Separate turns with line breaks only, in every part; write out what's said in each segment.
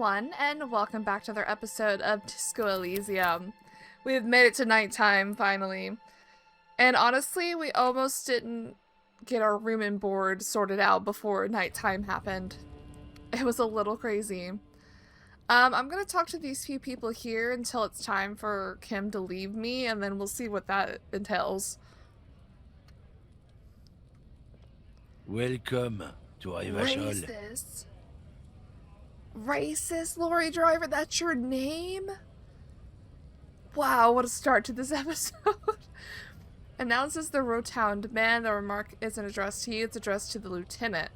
everyone, and welcome back to another episode of Disco Elysium. We've made it to nighttime, finally. And honestly, we almost didn't get our room and board sorted out before nighttime happened. It was a little crazy. I'm gonna talk to these few people here until it's time for Kim to leave me, and then we'll see what that entails.
Welcome to Rivachol.
Racist lorry driver, that's your name? Wow, what a start to this episode. Announces the rotund man. The remark isn't addressed to you, it's addressed to the lieutenant.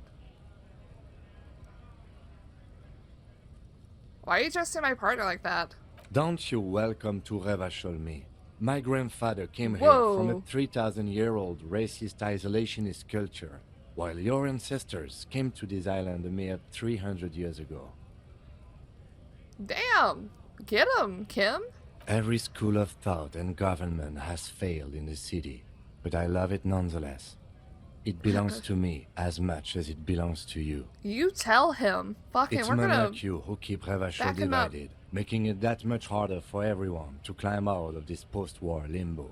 Why are you dressing my partner like that?
Don't you welcome to Rivachol me. My grandfather came here from a 3,000-year-old racist isolationist culture, while your ancestors came to this island a mere 300 years ago.
Damn! Get him, Kim!
Every school of thought and government has failed in the city, but I love it nonetheless. It belongs to me as much as it belongs to you.
You tell him. Fucking,
It's
we're
men
gonna...
like you who keep Rivachol
back him up.
divided, making it that much harder for everyone to climb out of this post-war limbo.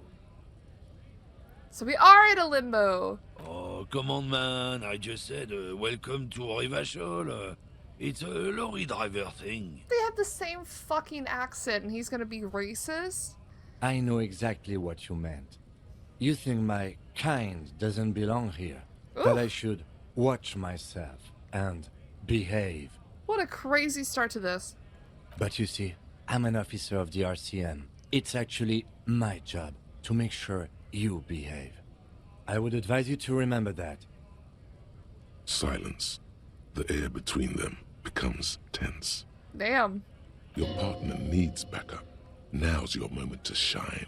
So we are in a limbo.
Oh, come on, man. I just said welcome to Rivachol. It's a lorry driver thing.
They have the same fucking accent and he's gonna be racist?
I know exactly what you meant. You think my kind doesn't belong here, that I should watch myself and behave.
What a crazy start to this.
But you see, I'm an officer of the RCM. It's actually my job to make sure you behave. I would advise you to remember that.
Silence. The air between them becomes tense.
Damn.
Your partner needs backup. Now's your moment to shine.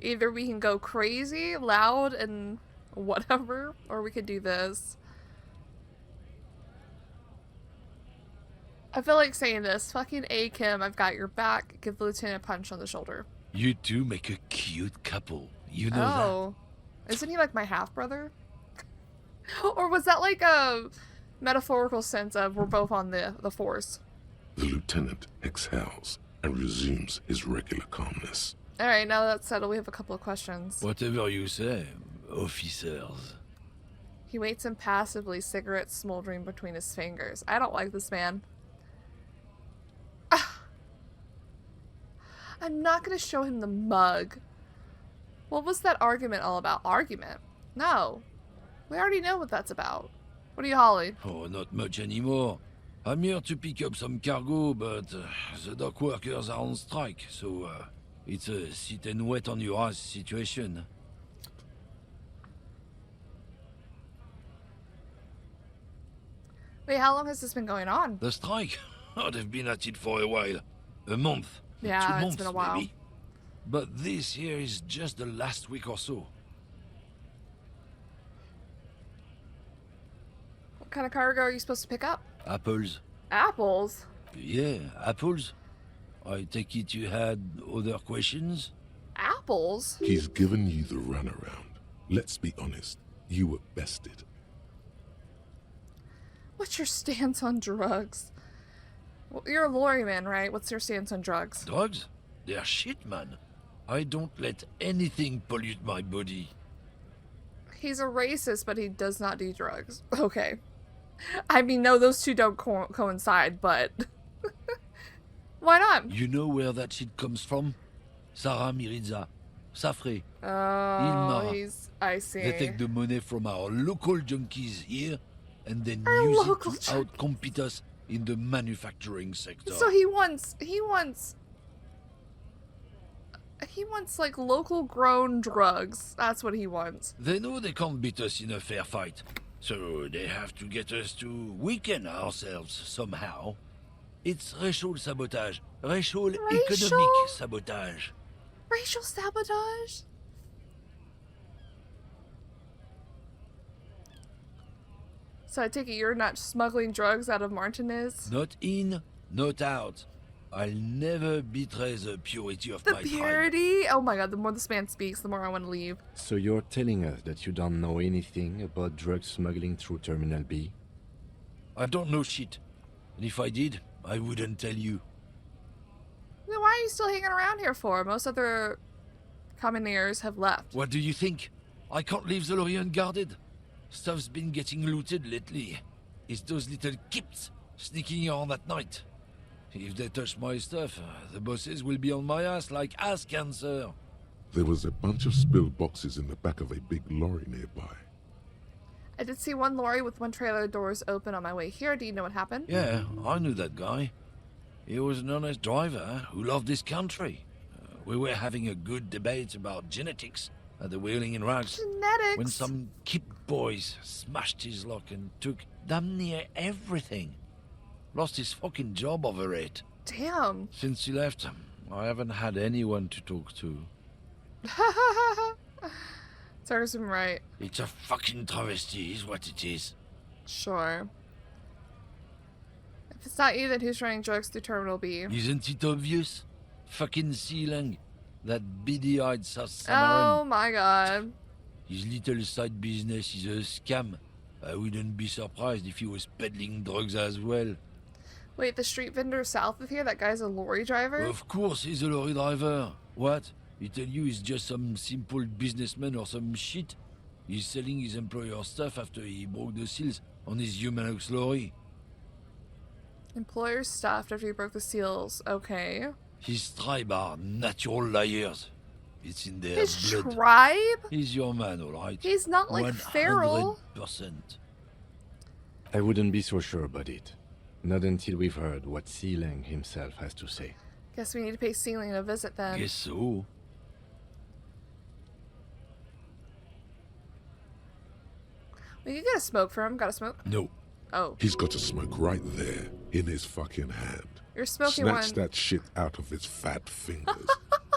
Either we can go crazy, loud, and whatever, or we could do this. I feel like saying this. Fucking A, Kim, I've got your back. Give the lieutenant a punch on the shoulder.
You two make a cute couple. You know
Oh. Isn't he like my half-brother? Or was that like a metaphorical sense of we're both on the force?
The lieutenant exhales and resumes his regular calmness.
Alright, now that's settled, we have a couple of questions.
that? Whatever you say, officers.
He waits impassively, cigarette smoldering between his fingers. I don't like this man. I'm not gonna show him the mug. What was that argument all about? Argument? No. We already know what that's about. What are you, Holly?
Oh, not much anymore. I'm here to pick up some cargo, but the dock workers are on strike, so it's a sit and wait on your ass situation.
Wait, how long has this been going on?
The strike? Oh, they've been at it for a while. A month.
Yeah,
2
it's
months,
been a while.
maybe. But this here is just the last week or so.
What kind of cargo are you supposed to pick up?
Apples.
Apples?
Yeah, apples. I take it you had other questions?
Apples?
He's given you the runaround. Let's be honest, you were bested.
What's your stance on drugs? Well, you're a lorryman, right? What's your stance on drugs?
Drugs? They're shit, man. I don't let anything pollute my body.
He's a racist, but he does not do drugs. Okay. I mean, no, those two don't coincide, but... Why not?
You know where that shit comes from? Sarah Miriza. Safre.
Oh,
Ilma.
I see.
They take the money from our local junkies here and then
Our
use
local
it to outcompete us in the manufacturing sector.
So he wants like local grown drugs. That's what he wants.
They know they can't beat us in a fair fight, so they have to get us to weaken ourselves somehow. It's racial sabotage. Racial economic sabotage.
Racial sabotage? So I take it you're not smuggling drugs out of Martinez?
Not in, not out. I'll never betray the purity of
The
my tribe.
purity? Oh my god, the more this man speaks, the more I want to leave.
So you're telling us that you don't know anything about drug smuggling through Terminal B?
I don't know shit. And if I did, I wouldn't tell you.
Then why are you still hanging around here for? Most other commoneers have left.
What do you think? I can't leave the lorry unguarded. Stuff's been getting looted lately. It's those little kips sneaking around at night. If they touch my stuff, the bosses will be on my ass like ass cancer.
There was a bunch of spilled boxes in the back of a big lorry nearby.
I did see one lorry with one trailer doors open on my way here. Do you know what happened?
Yeah, I knew that guy. He was an honest driver who loved his country. We were having a good debate about genetics at the Wheeling in Rags.
Genetics?
When some kip boys smashed his lock and took damn near everything. Lost his fucking job over it.
Damn.
Since he left, I haven't had anyone to talk to.
Serves him right.
It's a fucking travesty is what it is.
Sure. If it's not you, then who's running drugs through Terminal B?
Isn't it obvious? Fucking Sealang. That beady-eyed South
Oh
Samaran.
my god.
His little side business is a scam. I wouldn't be surprised if he was peddling drugs as well.
Wait, the street vendor south of here, that guy's a lorry driver?
Of course he's a lorry driver. What? He tell you he's just some simple businessman or some shit? He's selling his employer stuff after he broke the seals on his Humanox lorry.
Employer stuffed after he broke the seals. Okay.
His tribe are natural liars. It's in their
His
blood.
tribe?
He's your man, alright?
He's not like feral.
100%.
I wouldn't be so sure about it. Not until we've heard what Sealang himself has to say.
Guess we need to pay Sealing a visit then.
Guess so.
We could get a smoke for him. Got a smoke?
No.
Oh.
He's got a smoke right there, in his fucking hand.
You're smoking
Snatch
one.
that shit out of his fat fingers.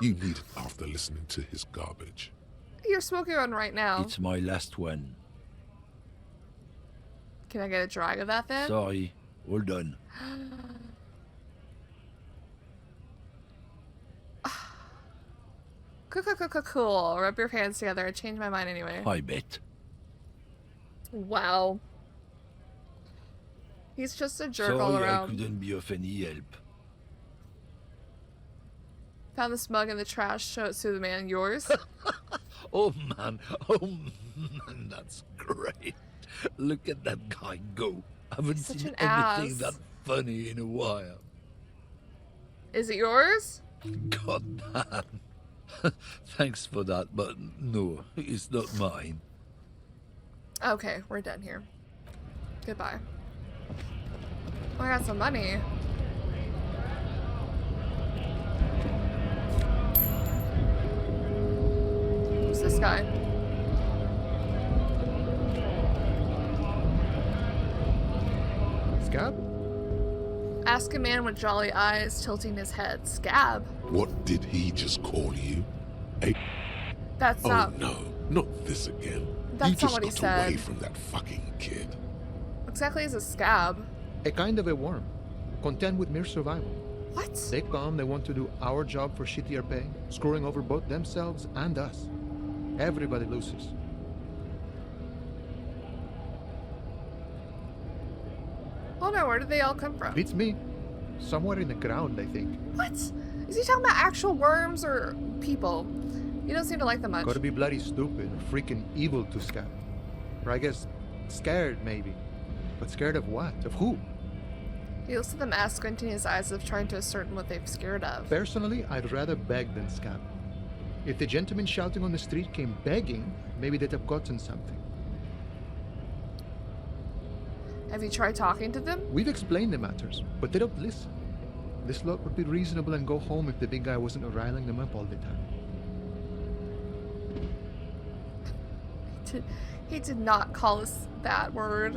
You need it after listening to his garbage.
You're smoking one right now.
It's my last one.
Can I get a drag of that then?
Sorry. All done.
Cool. Rub your hands together. I changed my mind anyway.
I bet.
Wow. He's just a jerk all
Sorry I
around.
couldn't be of any help.
Found this mug in the trash. Show it to the man. Yours?
Oh man, that's great. Look at that guy go. I haven't
He's such
seen
an
anything
ass.
that funny in a while.
Is it yours?
God damn. Thanks for that, but no, it's not mine.
Okay, we're done here. Goodbye. Oh, I got some money. Who's this guy?
Scab?
Ask a man with jolly eyes, tilting his head. Scab.
What did he just call you? A
That's
oh
not
no, not this again.
That's
you
not
just
what he
got away
said.
from that fucking kid.
exactly as a scab.
A kind of a worm, content with mere survival.
What?
They come, they want to do our job for shittier pay, screwing over both themselves and us. Everybody loses.
Oh no, where did they all come from?
Beats me. Somewhere in the ground, I think.
What? Is he talking about actual worms or people? You don't seem to like them much.
Gotta be bloody stupid or freaking evil to Scab. Or I guess scared, maybe. But scared of what? Of who?
He looks at them, ass squinting his eyes, as if trying to ascertain what they've scared of.
Personally, I'd rather beg than scab. If the gentleman shouting on the street came begging, maybe they'd have gotten something.
Have you tried talking to them?
We've explained the matters, but they don't listen. This lot would be reasonable and go home if the big guy wasn't riling them up all the time.
He did not call us that word.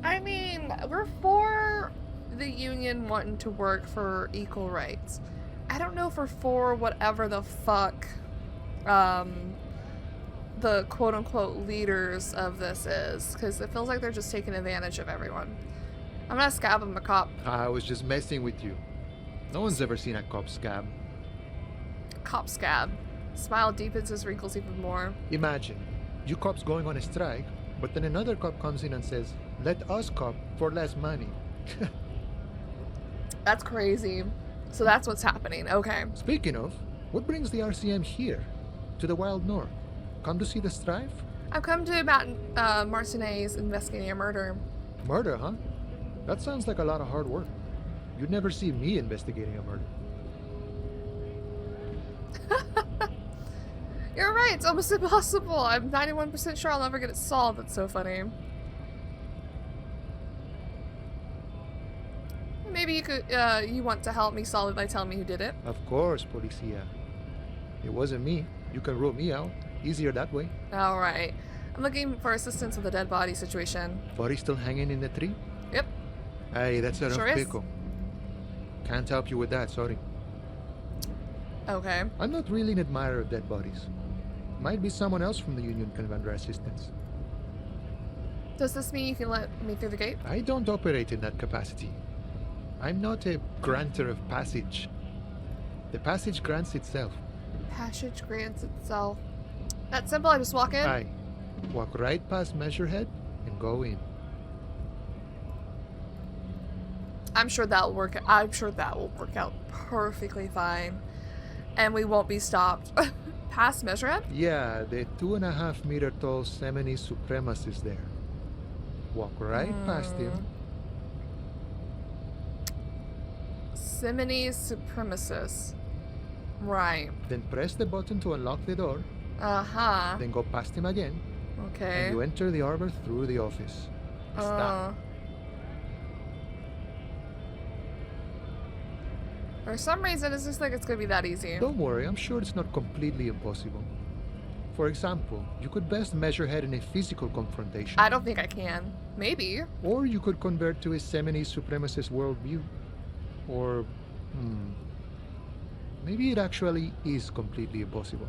I mean, we're for the union wanting to work for equal rights. I don't know if we're for whatever the fuck the quote-unquote leaders of this is, because it feels like they're just taking advantage of everyone. I'm gonna scab him a cop.
I was just messing with you. No one's ever seen a cop scab.
Cop scab. Smile deepens his wrinkles even more.
Imagine, you cops going on a strike, but then another cop comes in and says, let us cop for less money.
That's crazy. So that's what's happening. Okay.
Speaking of, what brings the RCM here? To the Wild North? Come to see the strife?
I've come to Martinez investigating a murder.
Murder, huh? That sounds like a lot of hard work. You'd never see me investigating a murder.
You're right, it's almost impossible. I'm 91% sure I'll never get it solved. That's so funny. Maybe you could, you want to help me solve it by telling me who did it?
Of course, Policia. It wasn't me. You can rule me out. Easier that way.
Alright. I'm looking for assistance with the dead body situation.
Body still hanging in the tree?
Yep.
Hey, that's a rough
Sure is.
pickle. Can't help you with that, sorry.
Okay.
I'm not really an admirer of dead bodies. Might be someone else from the Union can render assistance.
Does this mean you can let me through the gate?
I don't operate in that capacity. I'm not a granter of passage. The passage grants itself.
Passage grants itself. That's simple, I just walk in?
Aye. Walk right past Measurehead and go in.
I'm sure that will work out perfectly fine. And we won't be stopped. Past Measurehead?
Yeah, the 2.5 meter tall Semini supremacist there. Walk right past him.
Semini supremacist. Right.
Then press the button to unlock the door.
Uh-huh.
Then go past him again.
Okay.
And you enter the arbor through the office. Stop.
For some reason, it just like it's gonna be that easy.
Don't worry, I'm sure it's not completely impossible. For example, you could best Measurehead in a physical confrontation.
I don't think I can. Maybe.
Or you could convert to a Semini supremacist worldview. Or, maybe it actually is completely impossible.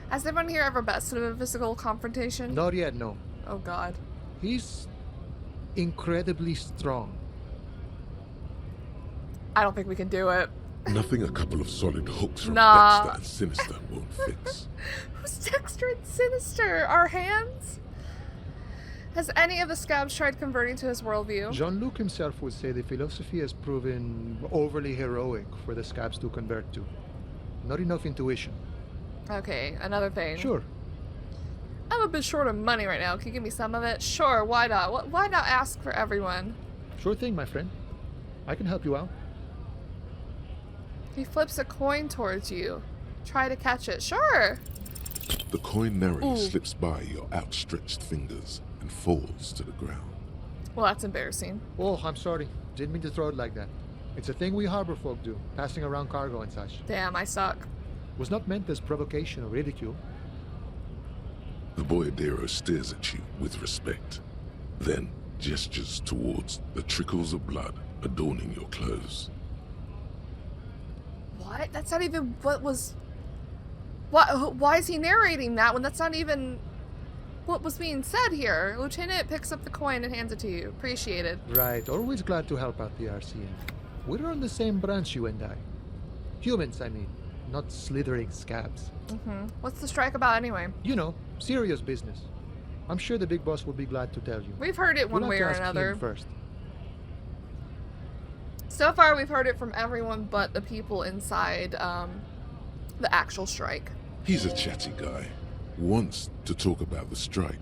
Has everyone here ever bested a physical confrontation?
Not yet, no.
Oh god.
He's incredibly strong.
I don't think we can do it.
Nothing a couple of solid hooks from
Nah.
Dexter and Sinister won't fix.
Who's Dexter and Sinister? Our hands? Has any of the scabs tried converting to his worldview?
Jean-Luc himself would say the philosophy has proven overly heroic for the scabs to convert to. Not enough intuition.
Okay, another thing.
Sure.
I'm a bit short of money right now. Can you give me some of it? Sure, why not? Why not ask for everyone?
Sure thing, my friend. I can help you out.
He flips a coin towards you. Try to catch it. Sure.
The coin narrowly
Ooh.
slips by your outstretched fingers and falls to the ground.
Well, that's embarrassing.
Oh, I'm sorry. Didn't mean to throw it like that. It's a thing we harbor folk do, passing around cargo and such.
Damn, I suck.
Was not meant as provocation or ridicule.
The boyadero stares at you with respect, then gestures towards the trickles of blood adorning your clothes.
What? That's not even what was... What? Why is he narrating that when that's not even what was being said here? Lieutenant picks up the coin and hands it to you. Appreciated.
Right, always glad to help out the RCM. We're on the same branch, you and I. Humans, I mean, not slithering scabs.
What's the strike about anyway?
You know, serious business. I'm sure the big boss will be glad to tell you.
We've heard it one
You'll
way
have
or
to ask
another.
him first.
So far, we've heard it from everyone but the people inside the actual strike.
He's a chatty guy. Wants to talk about the strike.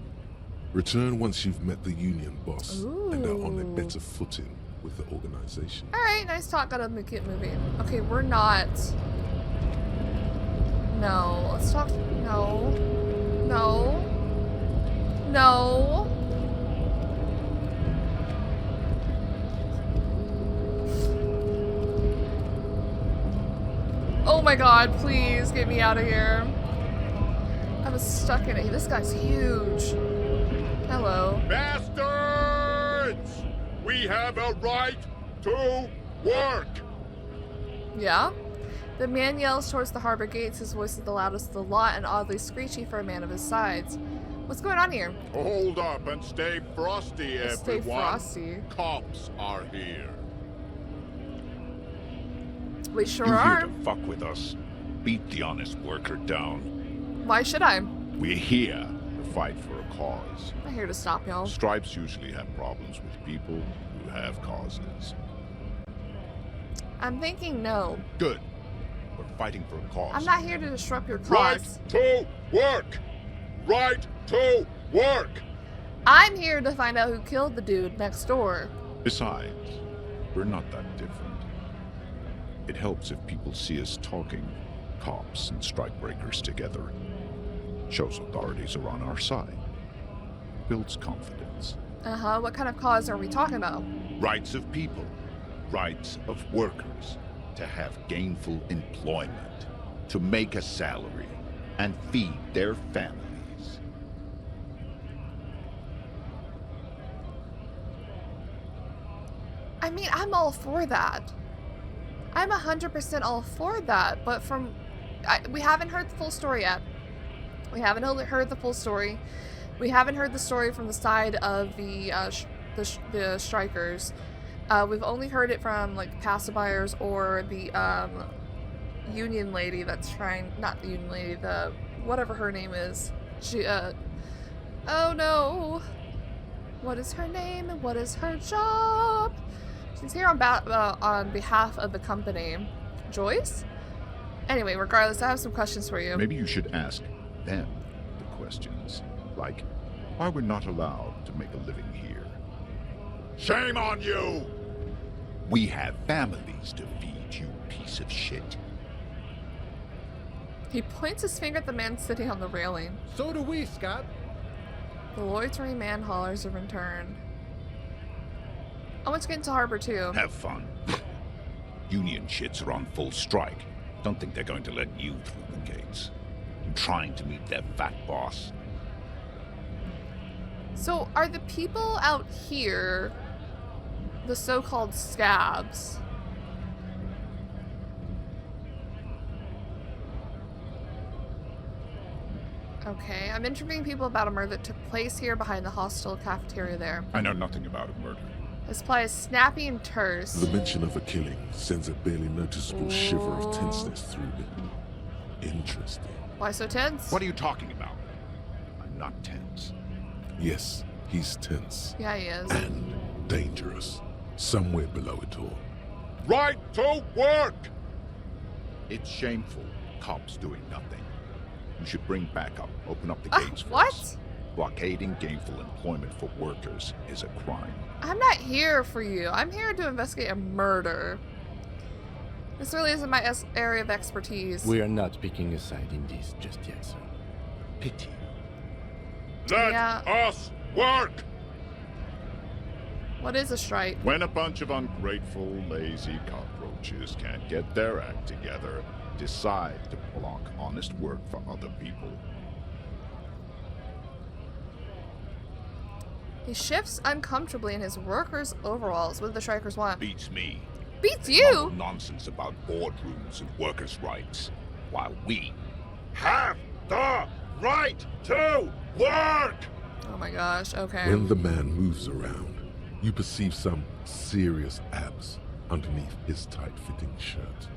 Return once you've met the union boss and are on a
Ooh.
better footing with the organization.
Alright, nice talk. Gotta get moving. Okay, we're not... No. Let's talk... No. No. No. Oh my god, please get me out of here. I was stuck in it. This guy's huge. Hello.
Bastards! We have a right to work!
Yeah? The man yells towards the harbor gates. His voice is the loudest of the lot and oddly screechy for a man of his size. What's going on here?
Hold up and stay frosty, everyone.
Stay frosty.
Cops are here.
We sure
You
are.
here to fuck with us? Beat the honest worker down.
Why should I?
We're here to fight for a cause.
I'm not here to stop y'all.
Stripes usually have problems with people who have causes.
I'm thinking no.
Good. We're fighting for a cause.
I'm not here to disrupt your
Right
cause.
to work. Right to work.
I'm here to find out who killed the dude next door.
Besides, we're not that different. It helps if people see us talking, cops and strikebreakers together. Shows authorities are on our side. Builds confidence.
Uh-huh, what kind of cause are we talking about?
Rights of people. Rights of workers. To have gainful employment. To make a salary. And feed their families.
I mean, I'm all for that. I'm 100% all for that, but we haven't heard the full story yet. We haven't heard the full story. We haven't heard the story from the side of the strikers. We've only heard it from like passerbyers or the union lady that's trying, not the union lady, the whatever her name is. She oh no. What is her name and what is her job? She's here on behalf of the company. Joyce? Anyway, regardless, I have some questions for you.
Maybe you should ask them the questions. Like, why we're not allowed to make a living here.
Shame on you.
We have families to feed, you piece of shit.
He points his finger at the man sitting on the railing.
So do we, Scott.
The loitering man hollers in return. I want to get into harbor too.
Have fun. Union shits are on full strike. Don't think they're going to let you through the gates. I'm trying to meet their fat boss.
So, are the people out here the so-called scabs? Okay, I'm interviewing people about a murder that took place here behind the hostel cafeteria there.
I know nothing about a murder.
His reply is snappy and terse.
The mention of a killing sends a barely noticeable shiver of tenseness through me. Interesting.
Why so tense?
What are you talking about? I'm not tense.
Yes, he's tense.
Yeah, he is.
And dangerous. Somewhere below it all.
Right to work.
It's shameful. Cops doing nothing. You should bring backup. Open up the gates for
what?
us. Blockading gainful employment for workers is a crime.
I'm not here for you. I'm here to investigate a murder. This really isn't my area of expertise.
We are not picking a side in this just yet, sir.
Pity.
Let
Yeah.
us work.
What is a strike?
When a bunch of ungrateful, lazy cockroaches can't get their act together, decide to block honest work for other people.
He shifts uncomfortably in his workers' overalls. What do the strikers want?
Beats me.
Beats
They mumble
you?
nonsense about boardrooms and workers' rights, while we
Have the right to work.
Oh my gosh, okay.
When the man moves around, you perceive some serious abs underneath his tight-fitting shirt.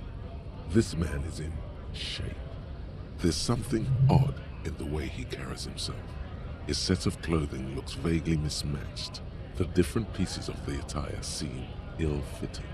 This man is in shape. There's something odd in the way he carries himself. His set of clothing looks vaguely mismatched. The different pieces of the attire seem ill-fitting.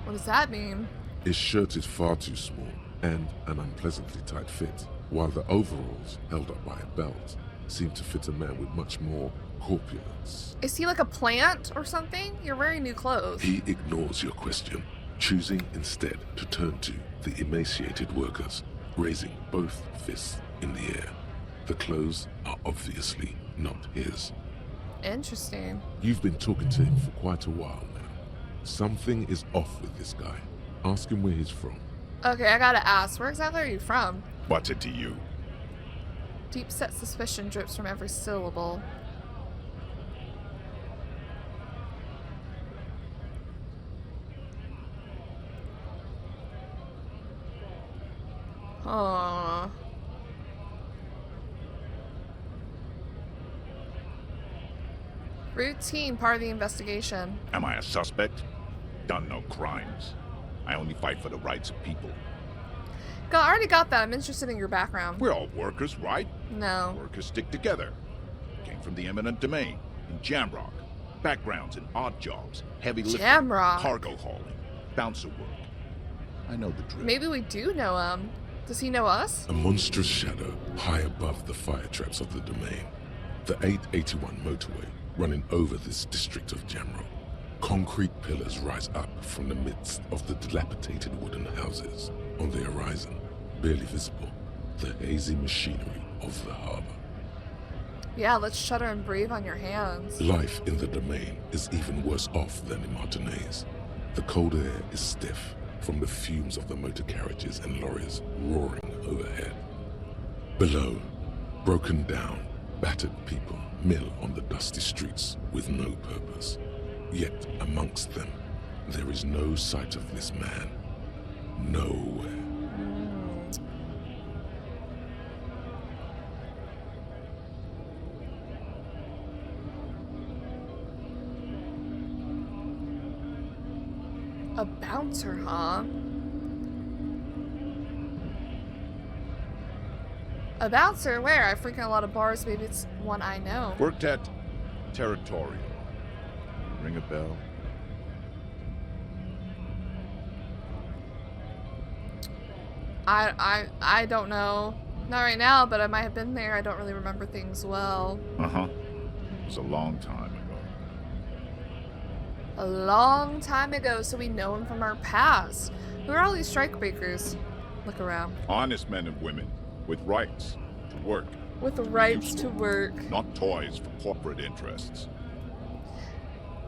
What does that mean?
His shirt is far too small and an unpleasantly tight fit, while the overalls, held up by a belt, seem to fit a man with much more corpulence.
Is he like a plant or something? You're wearing new clothes.
He ignores your question, choosing instead to turn to the emaciated workers, raising both fists in the air. The clothes are obviously not his.
Interesting.
You've been talking to him for quite a while now. Something is off with this guy. Ask him where he's from.
Okay, I gotta ask, where exactly are you from?
What's it to you?
Deep-set suspicion drips from every syllable. Aww. Routine part of the investigation.
Am I a suspect? Done no crimes. I only fight for the rights of people.
I already got that. I'm interested in your background.
We're all workers, right?
No.
Workers stick together. Came from the eminent domain in Jamrock. Backgrounds in odd jobs, heavy lifting,
Jamrock.
cargo hauling, bouncer work. I know the drill.
Maybe we do know him. Does he know us?
A monstrous shadow high above the fire traps of the domain. The 881 motorway running over this district of Jamrock. Concrete pillars rise up from the midst of the dilapidated wooden houses. On the horizon, barely visible, the hazy machinery of the harbor.
Yeah, let's shudder and breathe on your hands.
Life in the domain is even worse off than in Martinez. The cold air is stiff from the fumes of the motor carriages and lorries roaring overhead. Below, broken down, battered people mill on the dusty streets with no purpose. Yet amongst them, there is no sight of this man. Nowhere.
A bouncer, huh? A bouncer? Where? I frequent a lot of bars. Maybe it's one I know.
Worked at Territorial. Ring a bell?
I don't know. Not right now, but I might have been there. I don't really remember things well.
Uh-huh. It was a long time ago.
A long time ago, so we know him from our past. Who are all these strikebreakers? Look around.
Honest men and women with rights to work.
With the rights to work.
Not toys for corporate interests.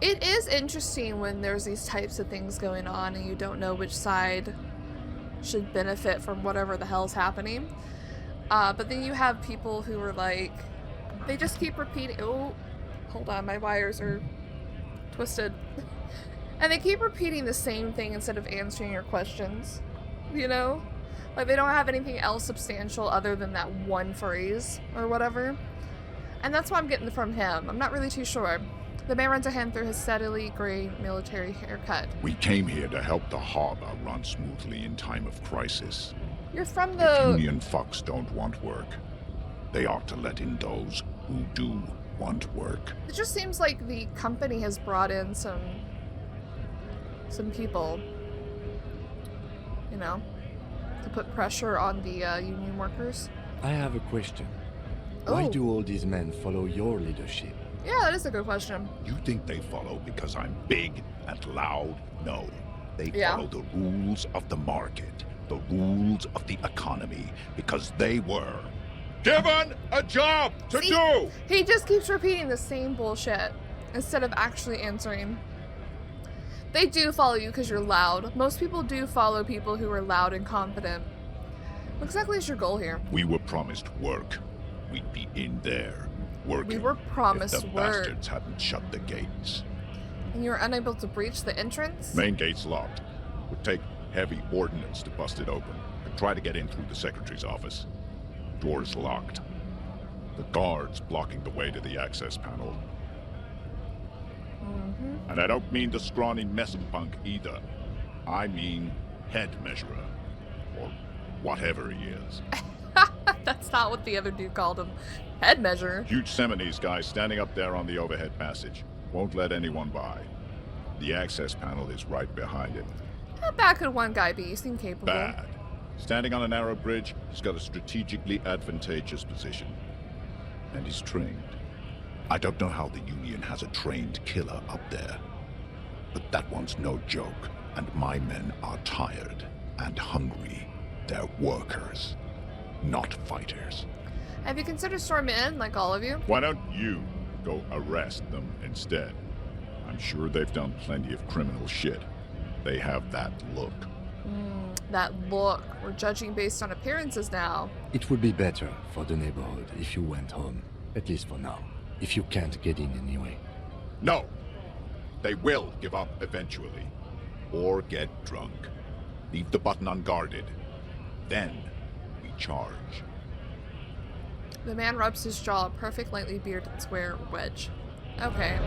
It is interesting when there's these types of things going on and you don't know which side should benefit from whatever the hell's happening. But then you have people who are like, they just keep repeating, oh, hold on, my wires are twisted. And they keep repeating the same thing instead of answering your questions, you know? Like they don't have anything else substantial other than that one phrase or whatever. And that's what I'm getting from him. I'm not really too sure. The man runs a hand through his steadily gray military haircut.
We came here to help the harbor run smoothly in time of crisis.
You're from
If
the...
Union fucks don't want work, they ought to let in those who do want work.
It just seems like the company has brought in some people, you know, to put pressure on the union workers.
I have a question. Why
Oh.
do all these men follow your leadership?
Yeah, that is a good question.
You think they follow because I'm big and loud? No. They
Yeah.
follow the rules of the market, the rules of the economy, because they were given a job to
See?
do!
He just keeps repeating the same bullshit instead of actually answering. They do follow you because you're loud. Most people do follow people who are loud and confident. What exactly is your goal here?
We were promised work. We'd be in there, working.
We were promised
if the
work.
bastards hadn't shut the gates.
And you were unable to breach the entrance?
Main gate's locked. Would take heavy ordnance to bust it open. And try to get in through the secretary's office. Door's locked. The guards blocking the way to the access panel.
Mm-hmm.
And I don't mean the scrawny mesopunk either. I mean head measurer. Or whatever he is.
That's not what the other dude called him. Head measure.
Huge Seminese guy standing up there on the overhead passage. Won't let anyone by. The access panel is right behind him.
How bad could one guy be? You seem capable.
Bad. Standing on a narrow bridge, he's got a strategically advantageous position. And he's trained. I don't know how the Union has a trained killer up there. But that one's no joke. And my men are tired and hungry. They're workers, not fighters.
Have you considered storming in, like all of you?
Why don't you go arrest them instead? I'm sure they've done plenty of criminal shit. They have that look.
That look. We're judging based on appearances now.
It would be better for the neighborhood if you went home, at least for now, if you can't get in anyway.
No! They will give up eventually. Or get drunk. Leave the button unguarded. Then, charge.
The man rubs his jaw, a perfect lightly bearded square wedge. Okay.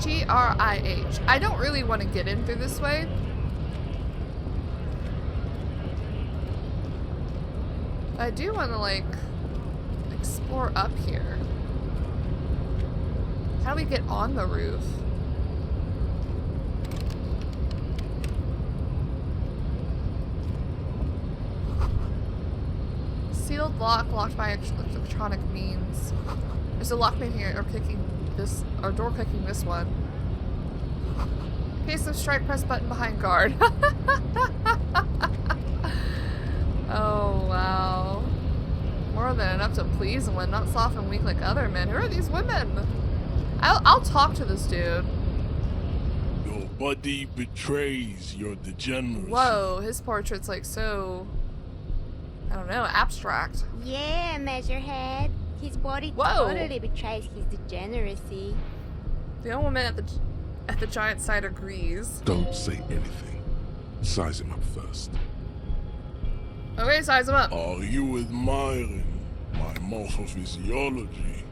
Grih. I don't really want to get in through this way. I do want to, like, explore up here. How do we get on the roof? Sealed lock, locked by electronic means. There's a lockman here, or kicking this, or door kicking this one. Case of strike, press button behind guard. Oh, wow. More than enough to please one, not soft and weak like other men. Who are these women? I'll talk to this dude.
Your body betrays your degeneracy.
Whoa, his portrait's like so, I don't know, abstract.
Yeah, Measurehead. His body totally betrays his degeneracy.
The old woman at the giant side agrees.
Don't say anything. Size him up first.
Okay, size him up.
Are you admiring my morphophysiology?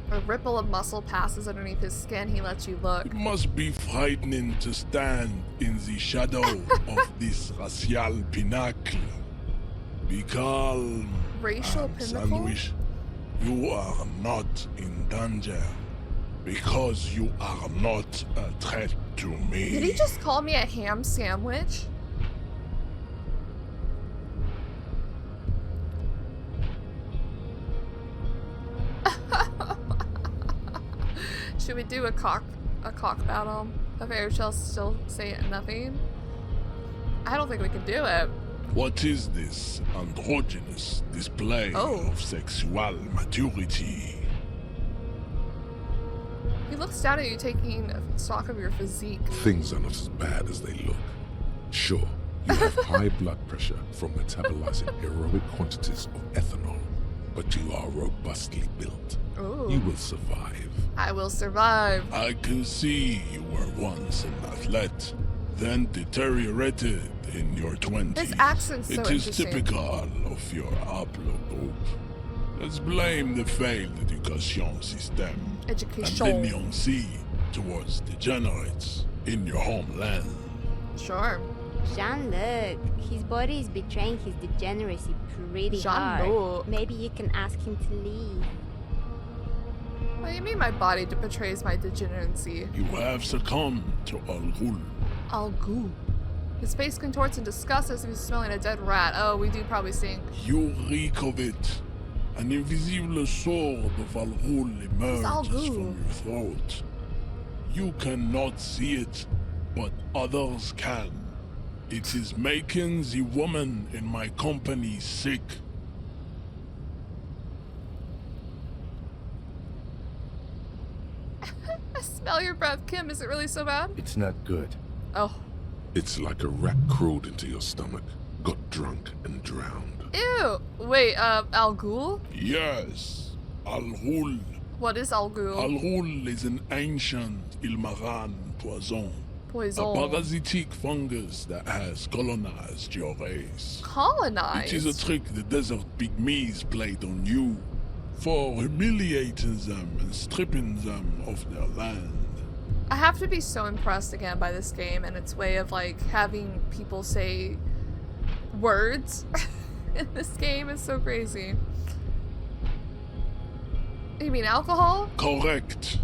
A ripple of muscle passes underneath his skin. He lets you look.
It must be frightening to stand in the shadow of this racial pinnacle. Be calm.
Racial pinnacle?
Sandwich. You are not in danger because you are not a threat to me.
Did he just call me a ham sandwich? Should we do a cock battle? Okay, shall still say nothing? I don't think we can do it.
What is this androgynous display of sexual maturity?
He looks down at you, taking stock of your physique.
Things are not as bad as they look. Sure, you have high blood pressure from metabolizing heroic quantities of ethanol, but you are robustly built.
Ooh.
You will survive.
I will survive.
I can see you were once an athlete, then deteriorated in your 20s.
His accent's so
It is
interesting.
typical of your haplogroup. Let's blame the failed education system
Education.
and leniency towards degenerates in your homeland.
Sure.
Jean-Luc, his body is betraying his degeneracy pretty hard.
Jean-Luc.
Maybe you can ask him to leave.
What do you mean my body betrays my degeneracy?
You have succumbed to Al-Ghul.
Al-Ghul. His face contorts in disgust as if he's smelling a dead rat. Oh, we do probably stink.
You reek of it. An invisible sword of Al-Ghul emerges
Al-Ghul?
from your throat. You cannot see it, but others can. It is making the woman in my company sick.
I smell your breath. Kim, is it really so bad?
It's not good.
Oh.
It's like a rat crawled into your stomach, got drunk, and drowned.
Ew. Wait, Al-Ghul?
Yes, Al-Ghul.
What is Al-Ghul?
Al-Ghul is an ancient Ilmaran poison.
Poison.
A parasitic fungus that has colonized your race.
Colonized?
It is a trick the desert pygmies played on you for humiliating them and stripping them of their land.
I have to be so impressed again by this game and its way of like having people say words in this game is so crazy. You mean alcohol?
Correct.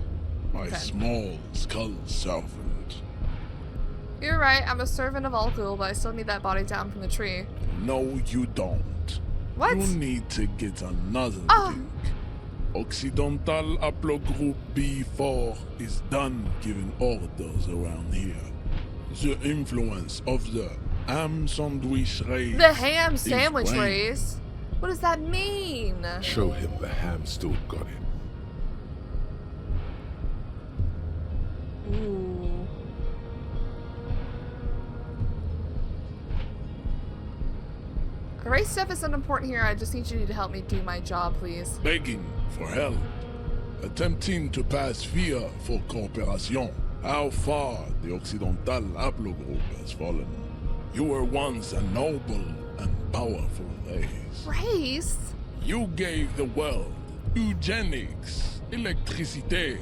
My
Okay.
small skull servant.
You're right, I'm a servant of Al-Ghul, but I still need that body down from the tree.
No, you don't.
What?
You need to get another drink. Occidental Haplogroup B4 is done giving orders around here. The influence of the ham sandwich race.
The ham
is
sandwich
waning.
race? What does that mean?
Show him the ham still got it.
Ooh. The race stuff is unimportant here. I just need you to help me do my job, please.
Begging for help. attempting to pass fear for cooperation. How far the Occidental haplogroup has fallen. You were once a noble and powerful race.
Race?
You gave the world eugenics, electricity,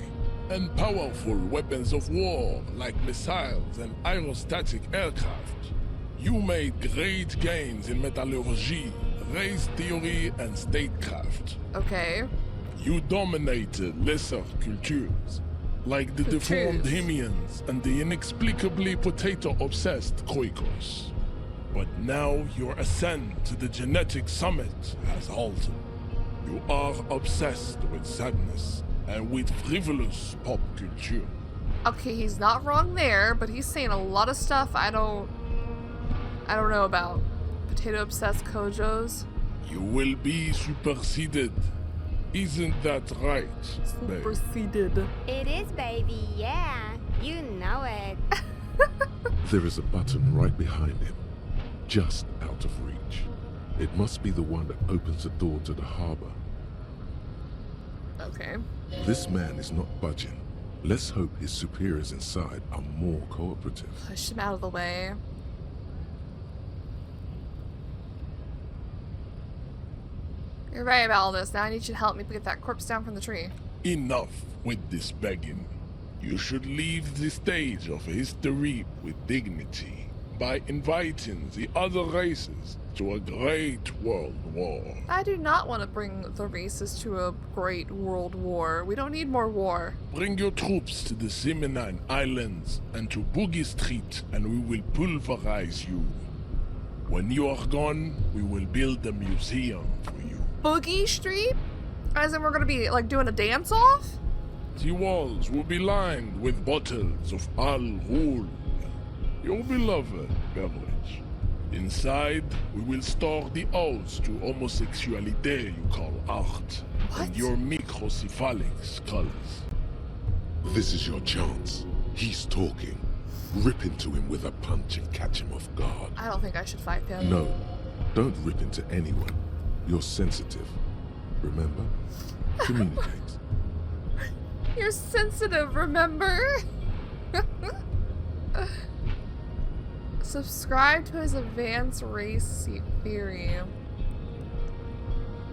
and powerful weapons of war like missiles and aerostatic aircraft. You made great gains in metallurgy, race theory, and statecraft.
Okay.
You dominated lesser cultures, like the deformed Hemians and the inexplicably potato-obsessed Khoikos. But now your ascent to the genetic summit has halted. You are obsessed with sadness and with frivolous pop culture.
Okay, he's not wrong there, but he's saying a lot of stuff I don't know about. Potato-obsessed Kojos.
You will be superseded. Isn't that right, babe?
Superseded.
It is, baby, yeah. You know it.
There is a button right behind him, just out of reach. It must be the one that opens the door to the harbor.
Okay.
This man is not budging. Let's hope his superiors inside are more cooperative.
Push him out of the way. You're right about all this. Now I need you to help me get that corpse down from the tree.
Enough with this begging. You should leave the stage of history with dignity by inviting the other races to a great world war.
I do not want to bring the races to a great world war. We don't need more war.
Bring your troops to the Seminine Islands and to Boogie Street, and we will pulverize you. When you are gone, we will build a museum for you.
Boogie Street? As in we're gonna be, like, doing a dance-off?
The walls will be lined with bottles of Al Ghul, your beloved beverage. Inside, we will store the odes to homosexuality you call art, and your microcephalic skulls.
This is your chance. He's talking. Rip into him with a punch and catch him off guard.
I don't think I should fight them.
No, don't rip into anyone. You're sensitive. Remember? Communicate.
You're sensitive, remember? Subscribe to his advanced race theory.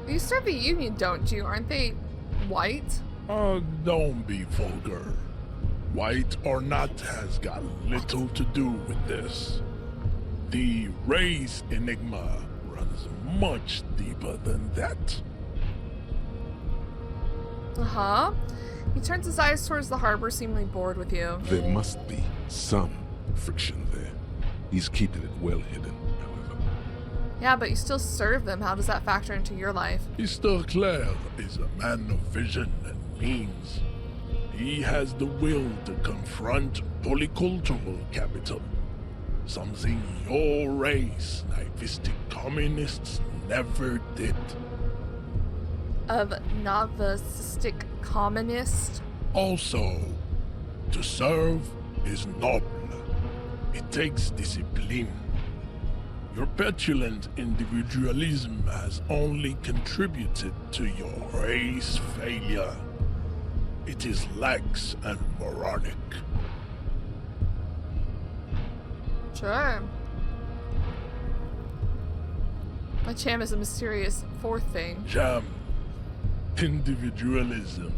You serve the Union, don't you? Aren't they white?
Don't be vulgar. White or not has got little to do with this. The race enigma runs much deeper than that.
Uh-huh. He turns his eyes towards the harbor, seemingly bored with you.
There must be some friction there. He's keeping it well hidden, however.
Yeah, but you still serve them. How does that factor into your life?
Mr. Clare is a man of vision and means. He has the will to confront polycultural capital. Something your race, naivistic communists, never did.
Of novicistic communist?
Also, to serve is noble. It takes discipline. Your petulant individualism has only contributed to your race failure. It is lax and moronic.
Sure. My Cham is a mysterious fourth thing.
Jam. Individualism.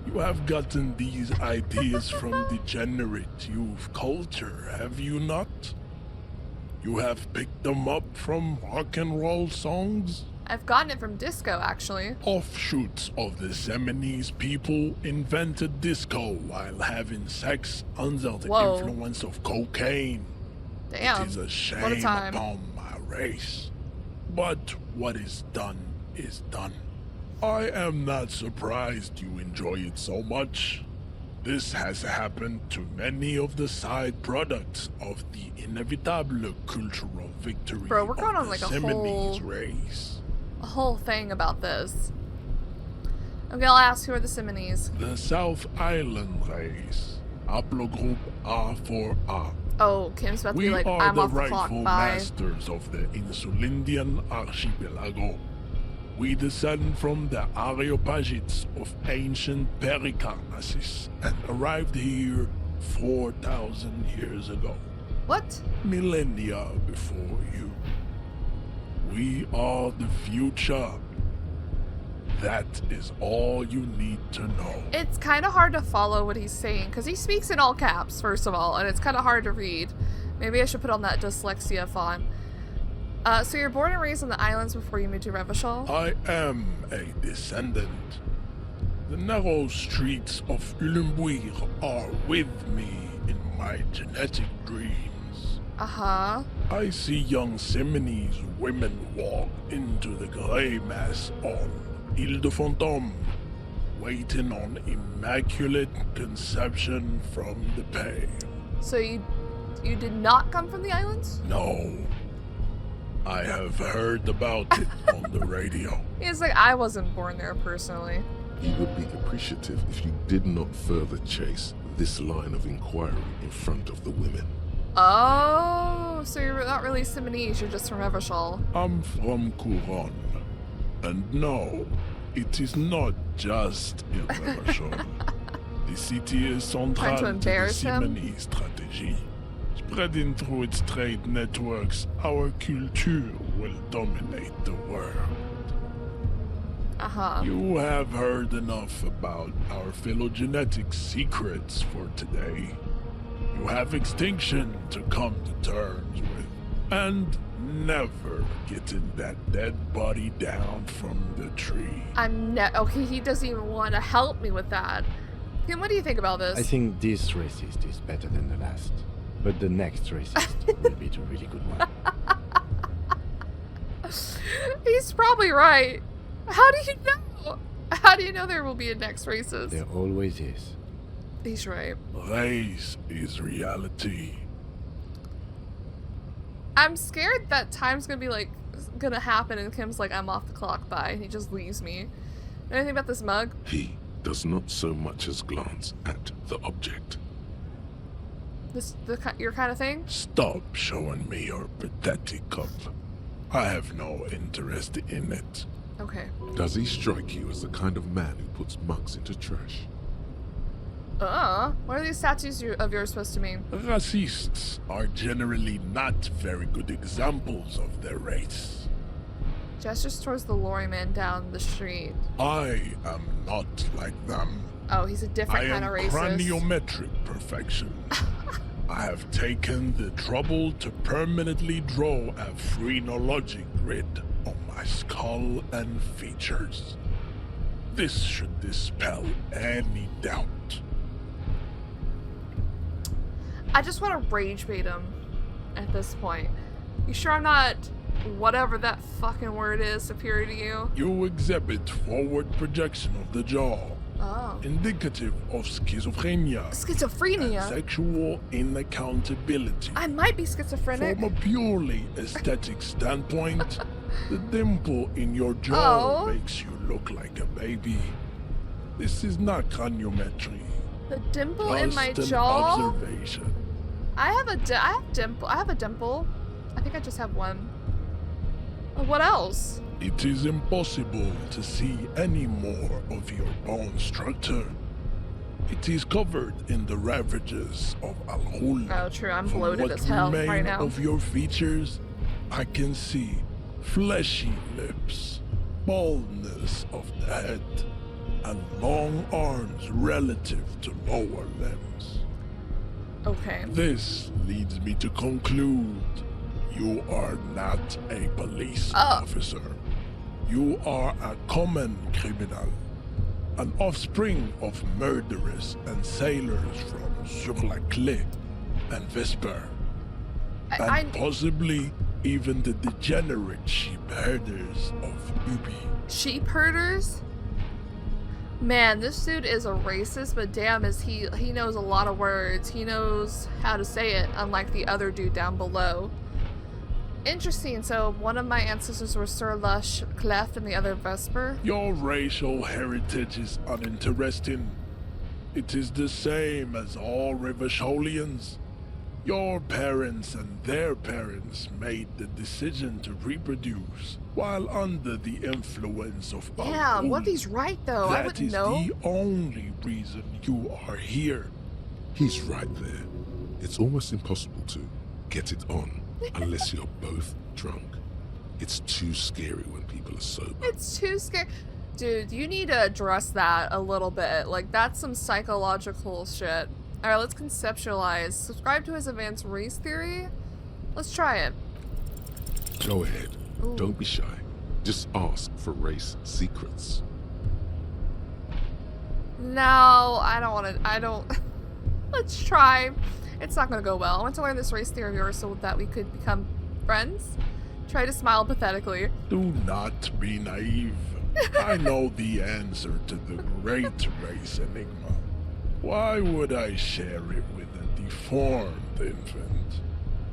You have gotten these ideas from degenerate youth culture, have you not? You have picked them up from rock and roll songs?
I've gotten it from disco, actually.
Offshoots of the Seminoles people invented disco while having sex under the influence of cocaine.
Damn.
It is a shame
what a time.
upon my race. But what is done is done. I am not surprised you enjoy it so much. This has happened to many of the side products of the inevitable cultural victory
Bro, we're going
of
on like
the
a
Seminoles race.
whole thing about this. Okay, I'll ask, who are the Seminoles?
The South Island race. Haplogroup A4A.
Oh, Kim's about to be like, I'm off the clock, bye.
We are the rightful masters of the Insulindian archipelago. We descend from the Areopagites of ancient Pericarnassus and arrived here 4,000 years ago.
What?
Millennia before you. We are the future. That is all you need to know.
It's kind of hard to follow what he's saying, because he speaks in all caps, first of all, and it's kind of hard to read. Maybe I should put on that dyslexia font. So you're born and raised on the islands before you moved to Revachol?
I am a descendant. The narrow streets of Ulumbuir are with me in my genetic dreams.
Uh-huh.
I see young Simonese women walk into the grey mass on Ile de Fantôme, waiting on immaculate conception from the pale.
So you did not come from the islands?
No. I have heard about it on the radio.
He's like, I wasn't born there personally.
He would be appreciative if you did not further chase this line of inquiry in front of the women.
Oh, so you're not really Simonese, you're just from Revachol.
I'm from Couronne. And no, it is not just in Revachol. The city is central to the Simonese strategy. Spreading through its trade networks, our culture will dominate the world.
Uh-huh.
You have heard enough about our phylogenetic secrets for today. You have extinction to come to terms with, and never getting that dead body down from the tree.
Okay, he doesn't even want to help me with that. Kim, what do you think about this?
I think this racist is better than the last. But the next racist will be the really good one.
He's probably right. How do you know? How do you know there will be a next racist?
There always is.
He's right.
Race is reality.
I'm scared that time's gonna happen and Kim's like, I'm off the clock, bye. And he just leaves me. Anything about this mug?
He does not so much as glance at the object.
Your kind of thing?
Stop showing me your pathetic cup. I have no interest in it.
Okay.
Does he strike you as the kind of man who puts mugs into trash?
What are these statues of yours supposed to mean?
Racists are generally not very good examples of their race.
Gestures towards the lorryman down the street.
I am not like them.
Oh, he's a different kind of racist.
I am craniometric perfection. I have taken the trouble to permanently draw a phrenologic grid on my skull and features. This should dispel any doubt.
I just want to rage bait him at this point. You sure I'm not whatever that fucking word is superior to you?
You exhibit forward projection of the jaw.
Oh.
Indicative of schizophrenia.
Schizophrenia?
And sexual inaccountability.
I might be schizophrenic.
From a purely aesthetic standpoint, the dimple in your jaw makes you look like a baby. This is not craniometry.
The dimple
Just
in my
an
jaw?
observation.
I have a dimple. I think I just have one. What else?
It is impossible to see any more of your bone structure. It is covered in the ravages of Al-Hul.
Oh, true. I'm bloated as hell right now.
Of your features, I can see fleshy lips, baldness of the head, and long arms relative to lower limbs.
Okay.
This leads me to conclude you are not a police officer. You are a common criminal, an offspring of murderers and sailors from Sur-la-Clé and Vesper, and possibly even the degenerate sheep herders of Ubi.
Sheep herders? Man, this dude is a racist, but damn, he knows a lot of words. He knows how to say it, unlike the other dude down below. Interesting, so one of my ancestors were Sur La Clef and the other Vesper?
Your racial heritage is uninteresting. It is the same as all Revacholians. Your parents and their parents made the decision to reproduce while under the influence of a
Damn, what if
woman.
he's right though? I wouldn't know.
That is the only reason you are here.
He's right there. It's almost impossible to get it on unless you're both drunk. It's too scary when people are sober.
It's too scary. Dude, you need to address that a little bit. Like, that's some psychological shit. Alright, let's conceptualize. Subscribe to his advanced race theory? Let's try it.
Go ahead.
Ooh.
Don't be shy. Just ask for race secrets.
No, I don't. Let's try. It's not gonna go well. I want to learn this race theory of yours so that we could become friends. Try to smile pathetically.
Do not be naive. I know the answer to the great race enigma. Why would I share it with a deformed infant?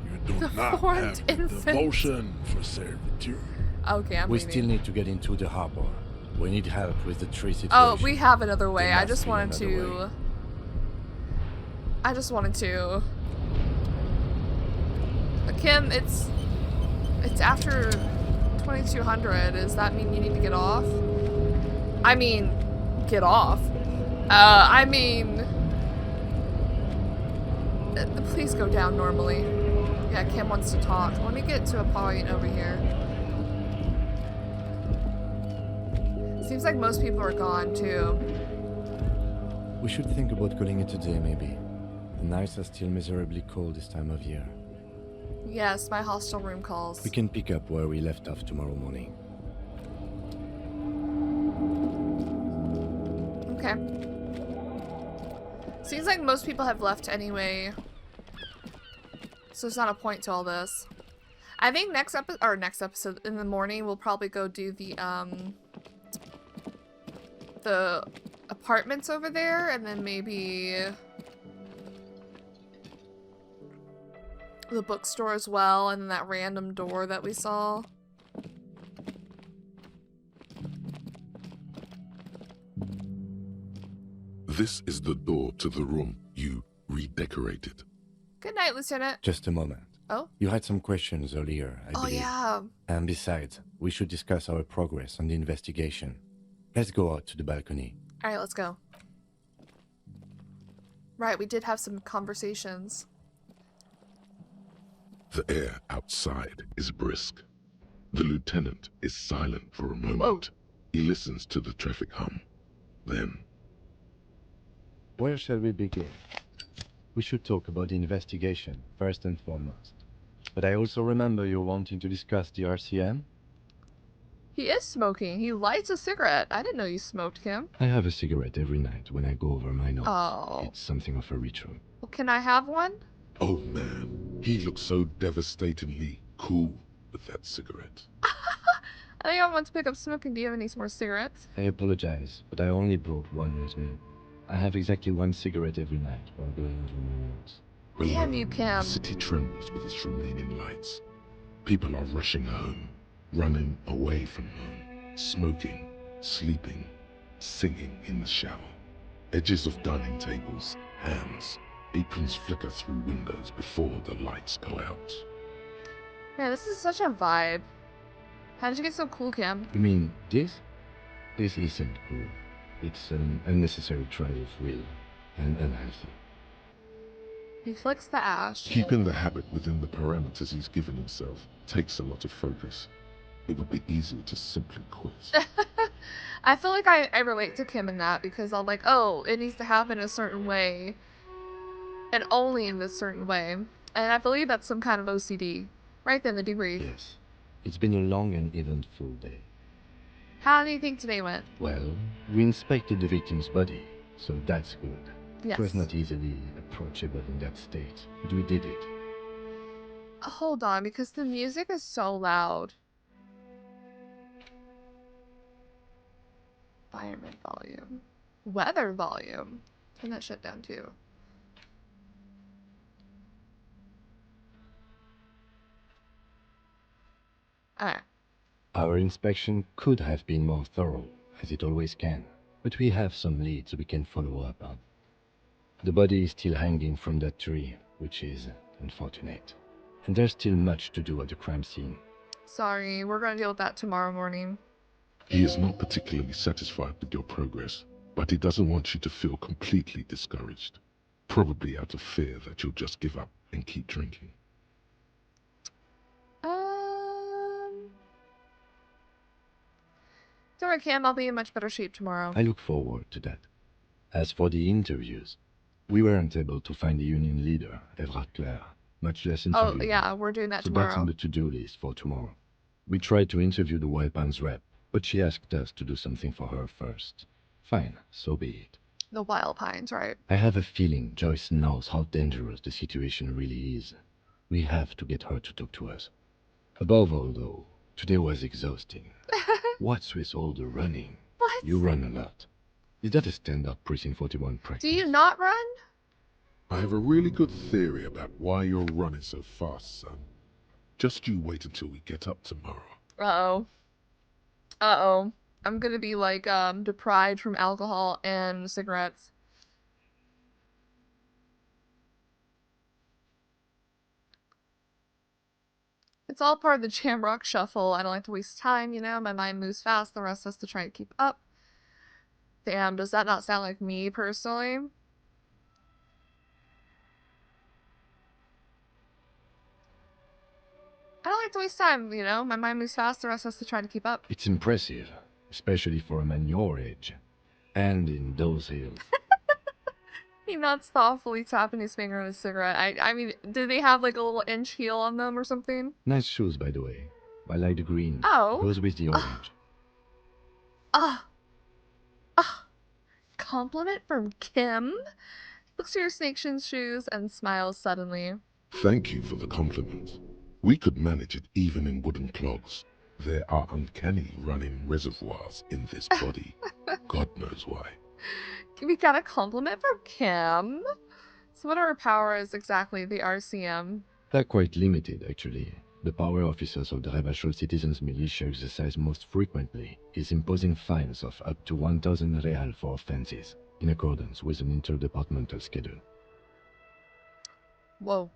You do not have the devotion for servitude.
Okay, I'm
We
leaving.
still need to get into the harbor. We need help with the tree situation.
Oh, we have another way.
There
I
must
just
be
wanted
another
to...
way.
Kim, it's after 2200. Does that mean you need to get off? I mean, get off. I mean... Please go down normally. Yeah, Kim wants to talk. Let me get to a point over here. Seems like most people are gone, too.
We should think about calling it a day, maybe. The nights are still miserably cold this time of year.
Yes, my hostel room calls.
We can pick up where we left off tomorrow morning.
Okay. Seems like most people have left anyway. So there's not a point to all this. I think next episode in the morning we'll probably go do the apartments over there, and then maybe the bookstore as well, and then that random door that we saw.
This is the door to the room you redecorated.
Good night, Lieutenant.
Just a moment.
Oh?
You had some questions earlier, I believe.
Yeah.
And besides, we should discuss our progress on the investigation. Let's go out to the balcony.
Alright, let's go. Right, we did have some conversations.
The air outside is brisk. The lieutenant is silent for a moment.
Whoa.
He listens to the traffic hum. Then,
Where shall we begin? We should talk about the investigation, first and foremost. But I also remember you wanting to discuss the RCM?
He is smoking. He lights a cigarette. I didn't know you smoked, Kim.
I have a cigarette every night when I go over my notes.
Oh.
It's something of a ritual.
Well, can I have one?
oh man, he looks so devastatingly cool with that cigarette.
I think I want to pick up smoking. Do you have any more cigarettes?
I apologize, but I only brought one with me. I have exactly one cigarette every night while going over my notes.
Damn you, Kim.
The city trembles with its remaining lights. People are rushing home, running away from home, smoking, sleeping, singing in the shower. Edges of dining tables, hands, aprons flicker through windows before the lights go out.
Yeah, this is such a vibe. How did you get so cool, Kim?
You mean this? This isn't cool. It's an unnecessary try of will and unhealthy.
He flicks the ash.
Keeping the habit within the parameters he's given himself takes a lot of focus. It would be easy to simply quit.
I feel like I relate to Kim in that, because I'm like, oh, it needs to happen a certain way. And only in this certain way. And I believe that's some kind of OCD. Right then, the degree.
Yes. It's been a long and eventful day.
How do you think today went?
Well, we inspected the victim's body, so that's good.
Yes.
It was not easily approachable in that state, but we did it.
Hold on, because the music is so loud. Environment volume. Weather volume. Turn that shit down too. Alright.
Our inspection could have been more thorough, as it always can, but we have some leads we can follow up on. The body is still hanging from that tree, which is unfortunate. And there's still much to do at the crime scene.
Sorry, we're gonna deal with that tomorrow morning.
He is not particularly satisfied with your progress, but he doesn't want you to feel completely discouraged. Probably out of fear that you'll just give up and keep drinking.
Don't worry, Cam, I'll be in much better shape tomorrow.
I look forward to that. As for the interviews, we weren't able to find the union leader, Everard Clare, much less interview.
Oh, yeah, we're doing that
so
tomorrow.
That's on the to-do list for tomorrow. We tried to interview the Wild Pines rep, but she asked us to do something for her first. Fine, so be it.
The Wild Pines, right?
I have a feeling Joyce knows how dangerous the situation really is. We have to get her to talk to us. Above all, though, today was exhausting. What's with all the running?
What?
You run a lot. Is that a stand-up Precinct 41 practice?
Do you not run?
I have a really good theory about why you're running so fast, son. Just you wait until we get up tomorrow.
Uh-oh. Uh-oh. I'm gonna be, like, deprived from alcohol and cigarettes. It's all part of the Jamrock Shuffle. I don't like to waste time, you know? My mind moves fast, the rest has to try to keep up. Damn, does that not sound like me, personally? I don't like to waste time, you know? My mind moves fast, the rest has to try to keep up.
It's impressive, especially for a man your age. And in those hills.
He nods thoughtfully, tapping his finger on his cigarette. I mean, do they have like a little inch heel on them or something?
Nice shoes, by the way. I like the green.
Oh.
Goes with the orange.
Compliment from Kim? Looks at your snakeskin shoes and smiles suddenly.
Thank you for the compliment. We could manage it even in wooden clogs. There are uncanny running reservoirs in this body. God knows why.
We got a compliment from Kim? So what are her powers exactly, the RCM?
They're quite limited, actually. The power officers of the Revachol Citizens Militia exercise most frequently is imposing fines of up to 1,000 real for offenses, in accordance with an interdepartmental schedule.
Whoa.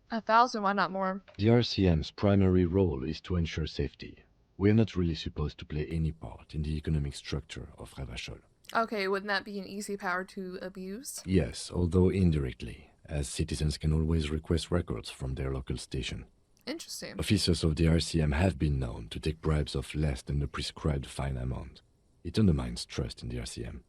1,000, why not more?
The RCM's primary role is to ensure safety. We're not really supposed to play any part in the economic structure of Revachol.
Okay, wouldn't that be an easy power to abuse?
Yes, although indirectly, as citizens can always request records from their local station.
Interesting.
Officers of the RCM have been known to take bribes of less than the prescribed fine amount. It undermines trust in the RCM.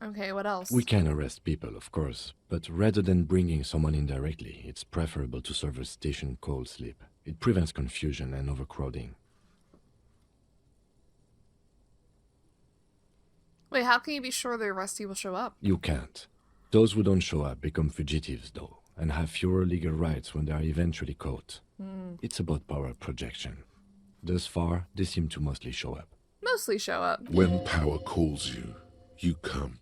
Okay, what else?
We can arrest people, of course, but rather than bringing someone in directly, it's preferable to serve a station call slip. It prevents confusion and overcrowding.
Wait, how can you be sure the arrestee will show up?
You can't. Those who don't show up become fugitives, though, and have fewer legal rights when they are eventually caught. It's about power projection. Thus far, they seem to mostly show up.
Mostly show up.
When power calls you, you come.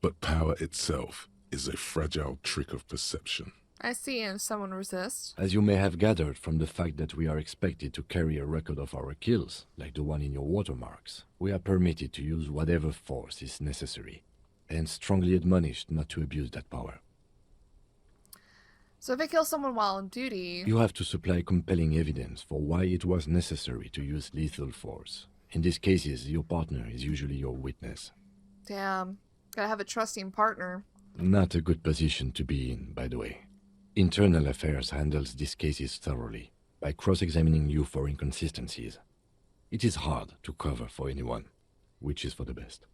But power itself is a fragile trick of perception.
I see, and someone resists.
As you may have gathered from the fact that we are expected to carry a record of our kills, like the one in your watermarks, we are permitted to use whatever force is necessary, and strongly admonished not to abuse that power.
So if I kill someone while on duty...
You have to supply compelling evidence for why it was necessary to use lethal force. In these cases, your partner is usually your witness.
Damn. Gotta have a trusting partner.
Not a good position to be in, by the way. Internal Affairs handles these cases thoroughly, by cross-examining you for inconsistencies. It is hard to cover for anyone, which is for the best.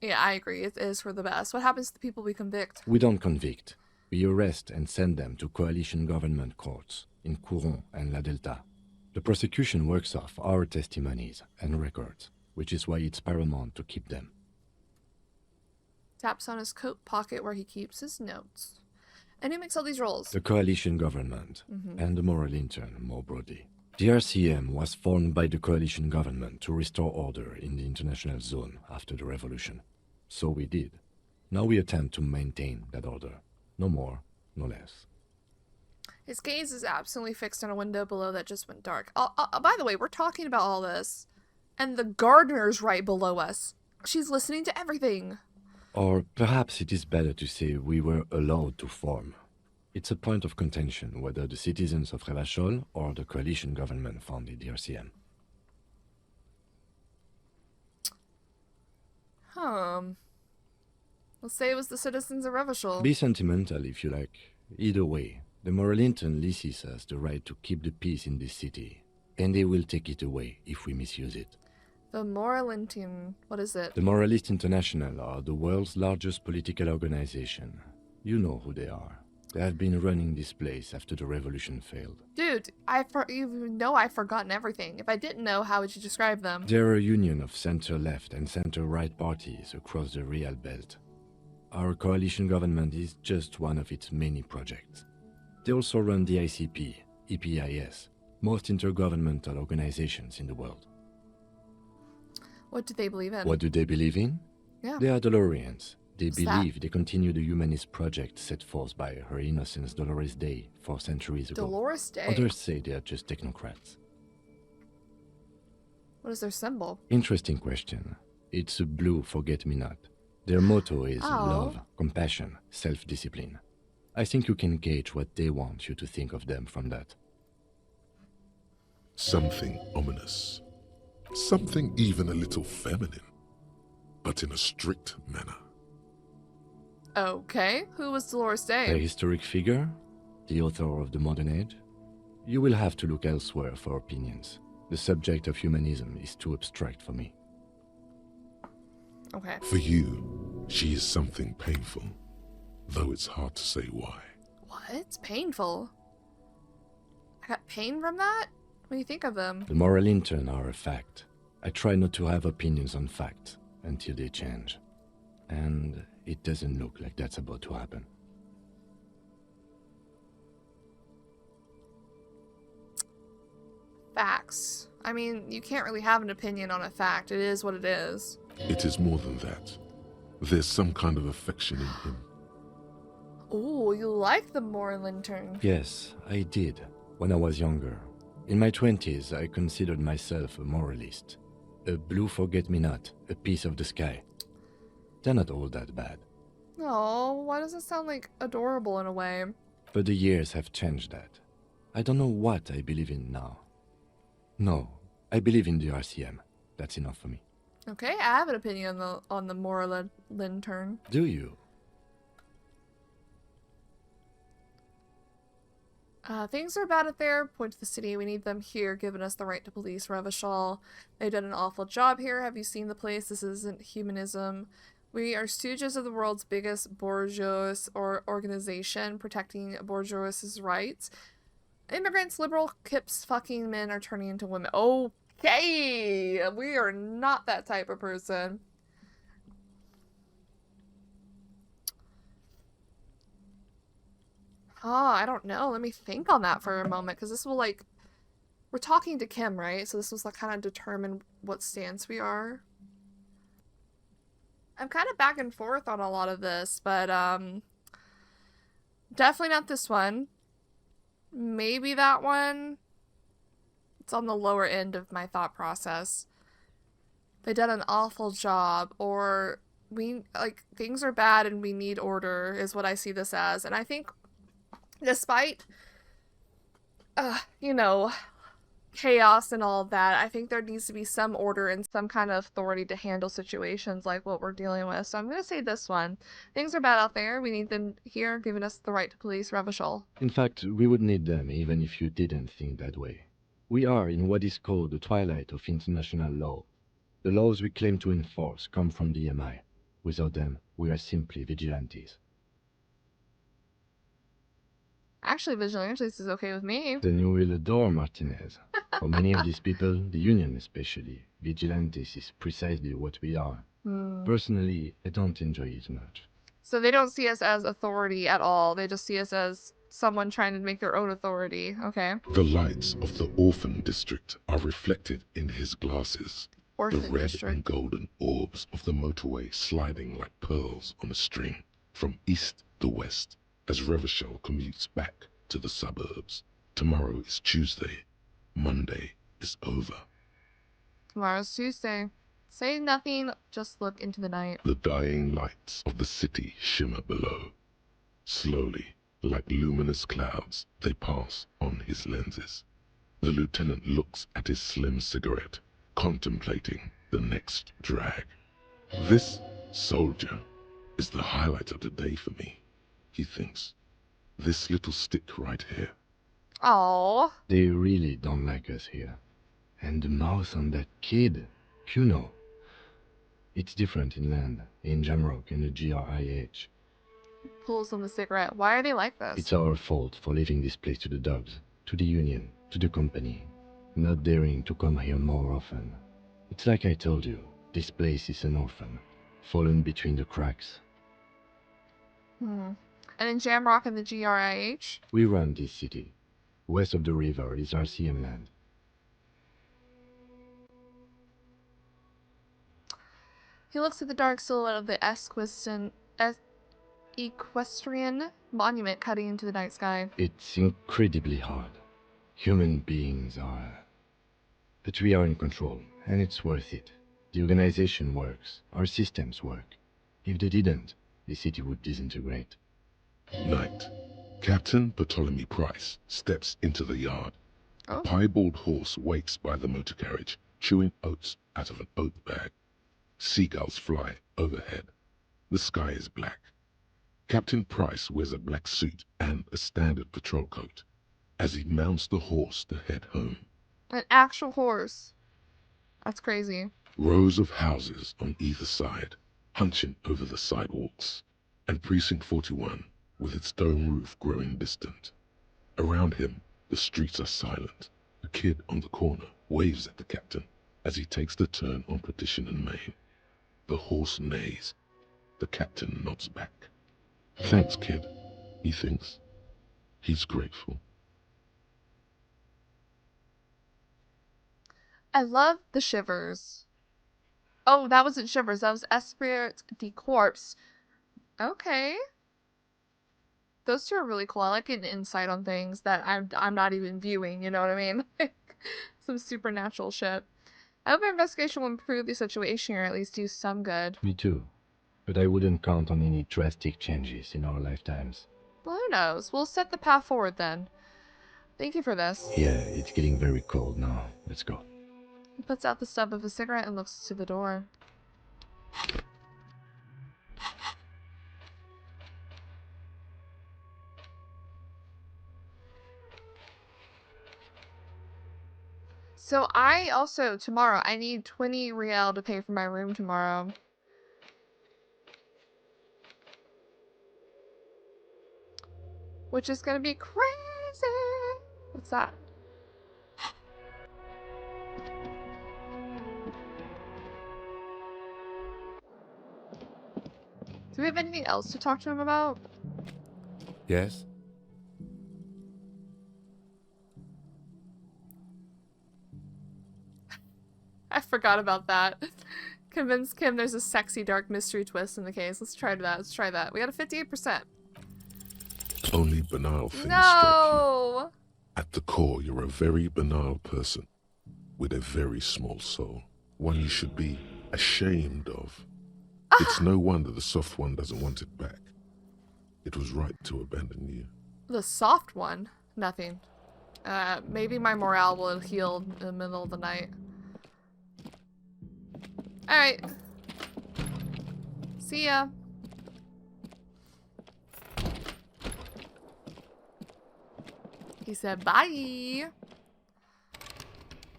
Yeah, I agree. It is for the best. What happens to the people we convict?
We don't convict. We arrest and send them to coalition government courts in Couron and La Delta. The prosecution works off our testimonies and records, which is why it's paramount to keep them.
Taps on his coat pocket where he keeps his notes. And who makes all these roles?
The coalition government, and the moral intern more broadly. The RCM was formed by the coalition government to restore order in the international zone after the revolution. So we did. Now we attempt to maintain that order. No more, no less.
His gaze is absolutely fixed on a window below that just went dark. By the way, we're talking about all this, and the gardener's right below us. She's listening to everything.
Or perhaps it is better to say we were allowed to form. It's a point of contention whether the citizens of Revachol or the coalition government founded the RCM.
Let's say it was the citizens of Revachol.
Be sentimental if you like. Either way, the Moralintern leases us the right to keep the peace in this city, and they will take it away if we misuse it.
The Moralintern, what is it?
The Moralist International are the world's largest political organization. You know who they are. They have been running this place after the revolution failed.
Dude, you know I've forgotten everything. If I didn't know, how would you describe them?
They're a union of center-left and center-right parties across the Real Belt. Our coalition government is just one of its many projects. They also run the ICP, EPIS, most intergovernmental organizations in the world.
What do they believe in?
What do they believe in?
Yeah.
They are Dolorians. They
What's
believe
that?
they continue the humanist project set forth by Her Innocence Dolores Day 4 centuries ago.
Dolores Day?
Others say they are just technocrats.
What is their symbol?
Interesting question. It's a blue forget-me-not. Their motto is love, compassion, self-discipline. I think you can gauge what they want you to think of them from that.
Something ominous. Something even a little feminine, but in a strict manner.
Okay, who was Dolores Day?
A historic figure? The author of the modern age? You will have to look elsewhere for opinions. The subject of humanism is too abstract for me.
Okay.
For you, she is something painful, though it's hard to say why.
What? Painful? I got pain from that? What do you think of them?
The Moralintern are a fact. I try not to have opinions on facts until they change. And it doesn't look like that's about to happen.
Facts. I mean, you can't really have an opinion on a fact. It is what it is.
It is more than that. There's some kind of affection in him.
Ooh, you like the Moralintern.
Yes, I did, when I was younger. In my 20s, I considered myself a moralist. A blue forget-me-not, a piece of the sky. They're not all that bad.
Oh, why does it sound like adorable in a way?
But the years have changed that. I don't know what I believe in now. No, I believe in the RCM. That's enough for me.
Okay, I have an opinion on the Moralintern.
Do you?
Things are bad out there. Point to the city. We need them here, giving us the right to police Revachol. They've done an awful job here. Have you seen the place? This isn't humanism. We are stooges of the world's biggest bourgeois organization, protecting bourgeois' rights. Immigrants, liberal, kips, fucking men are turning into women. Okay! We are not that type of person. Oh, I don't know. Let me think on that for a moment, because this will, like... We're talking to Kim, right? So this was, like, kind of determine what stance we are. I'm kind of back and forth on a lot of this, but, definitely not this one. Maybe that one. It's on the lower end of my thought process. They did an awful job, or things are bad and we need order is what I see this as. And I think despite, chaos and all of that, I think there needs to be some order and some kind of authority to handle situations like what we're dealing with. So I'm going to say this one. Things are bad out there. We need them here, giving us the right to police Revachol.
In fact, we would need them even if you didn't think that way. We are in what is called the twilight of international law. The laws we claim to enforce come from the MI. Without them, we are simply vigilantes.
Actually, vigilantes is okay with me.
Then you will adore Martinez. For many of these people, the Union especially, vigilantes is precisely what we are. Personally, I don't enjoy it much.
So they don't see us as authority at all. They just see us as someone trying to make their own authority. Okay.
The lights of the orphan district are reflected in his glasses.
Orphan
the red
district.
and golden orbs of the motorway sliding like pearls on a string from east to west as Revachol commutes back to the suburbs. Tomorrow is Tuesday. Monday is over.
Tomorrow's Tuesday. Say nothing, just look into the night.
The dying lights of the city shimmer below. Slowly, like luminous clouds, they pass on his lenses. The lieutenant looks at his slim cigarette, contemplating the next drag. This soldier is the highlight of the day for me, he thinks. This little stick right here.
Oh.
They really don't like us here. And the mouth on that kid, Kuno. It's different inland, in Jamrock and the GRIH.
Pulls on the cigarette. Why are they like this?
It's our fault for leaving this place to the dogs, to the Union, to the company. Not daring to come here more often. It's like I told you, this place is an orphan, fallen between the cracks.
And in Jamrock and the GRIH?
We run this city. West of the river is RCM land.
He looks at the dark silhouette of the equestrian monument cutting into the night sky.
It's incredibly hard. Human beings are... But we are in control, and it's worth it. The organization works. Our systems work. If they didn't, the city would disintegrate.
Night. Captain Ptolemy Price steps into the yard. A piebald horse wakes by the motor carriage, chewing oats out of an oat bag. Seagulls fly overhead. The sky is black. Captain Price wears a black suit and a standard patrol coat as he mounts the horse to head home.
An actual horse. That's crazy.
Rows of houses on either side, hunching over the sidewalks, and Precinct 41 with its dome roof growing distant. Around him, the streets are silent. A kid on the corner waves at the captain as he takes the turn on Petition and Main. The horse neighs. The captain nods back. Thanks, kid, he thinks. He's grateful.
I love the shivers. Oh, that wasn't shivers. That was Esprit de Corpse. Okay. Those two are really cool. I like an insight on things that I'm not even viewing, you know what I mean? Some supernatural shit. I hope our investigation will improve the situation or at least do some good.
Me too. But I wouldn't count on any drastic changes in our lifetimes.
Well, who knows? We'll set the path forward then. Thank you for this.
Yeah, it's getting very cold now. Let's go.
He puts out the stub of a cigarette and looks to the door. So I also, tomorrow, I need 20 real to pay for my room tomorrow. Which is gonna be crazy. What's that? Do we have anything else to talk to him about?
Yes?
I forgot about that. Convince Kim there's a sexy dark mystery twist in the case. Let's try that. Let's try that. We got a 58%.
Only banal things strike you.
No!
At the core, you're a very banal person with a very small soul. One you should be ashamed of. It's no wonder the soft one doesn't want it back. It was right to abandon you.
The soft one? Nothing. Maybe my morale will heal in the middle of the night. Alright. See ya. He said bye.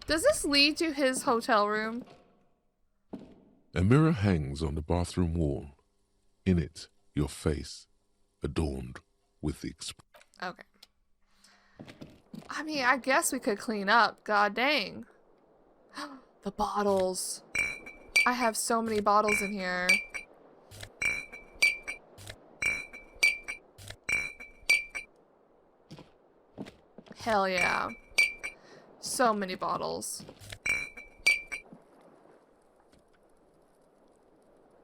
Does this lead to his hotel room?
A mirror hangs on the bathroom wall. In it, your face, adorned with the
Okay. I mean, I guess we could clean up. God dang. The bottles. I have so many bottles in here. Hell yeah. So many bottles.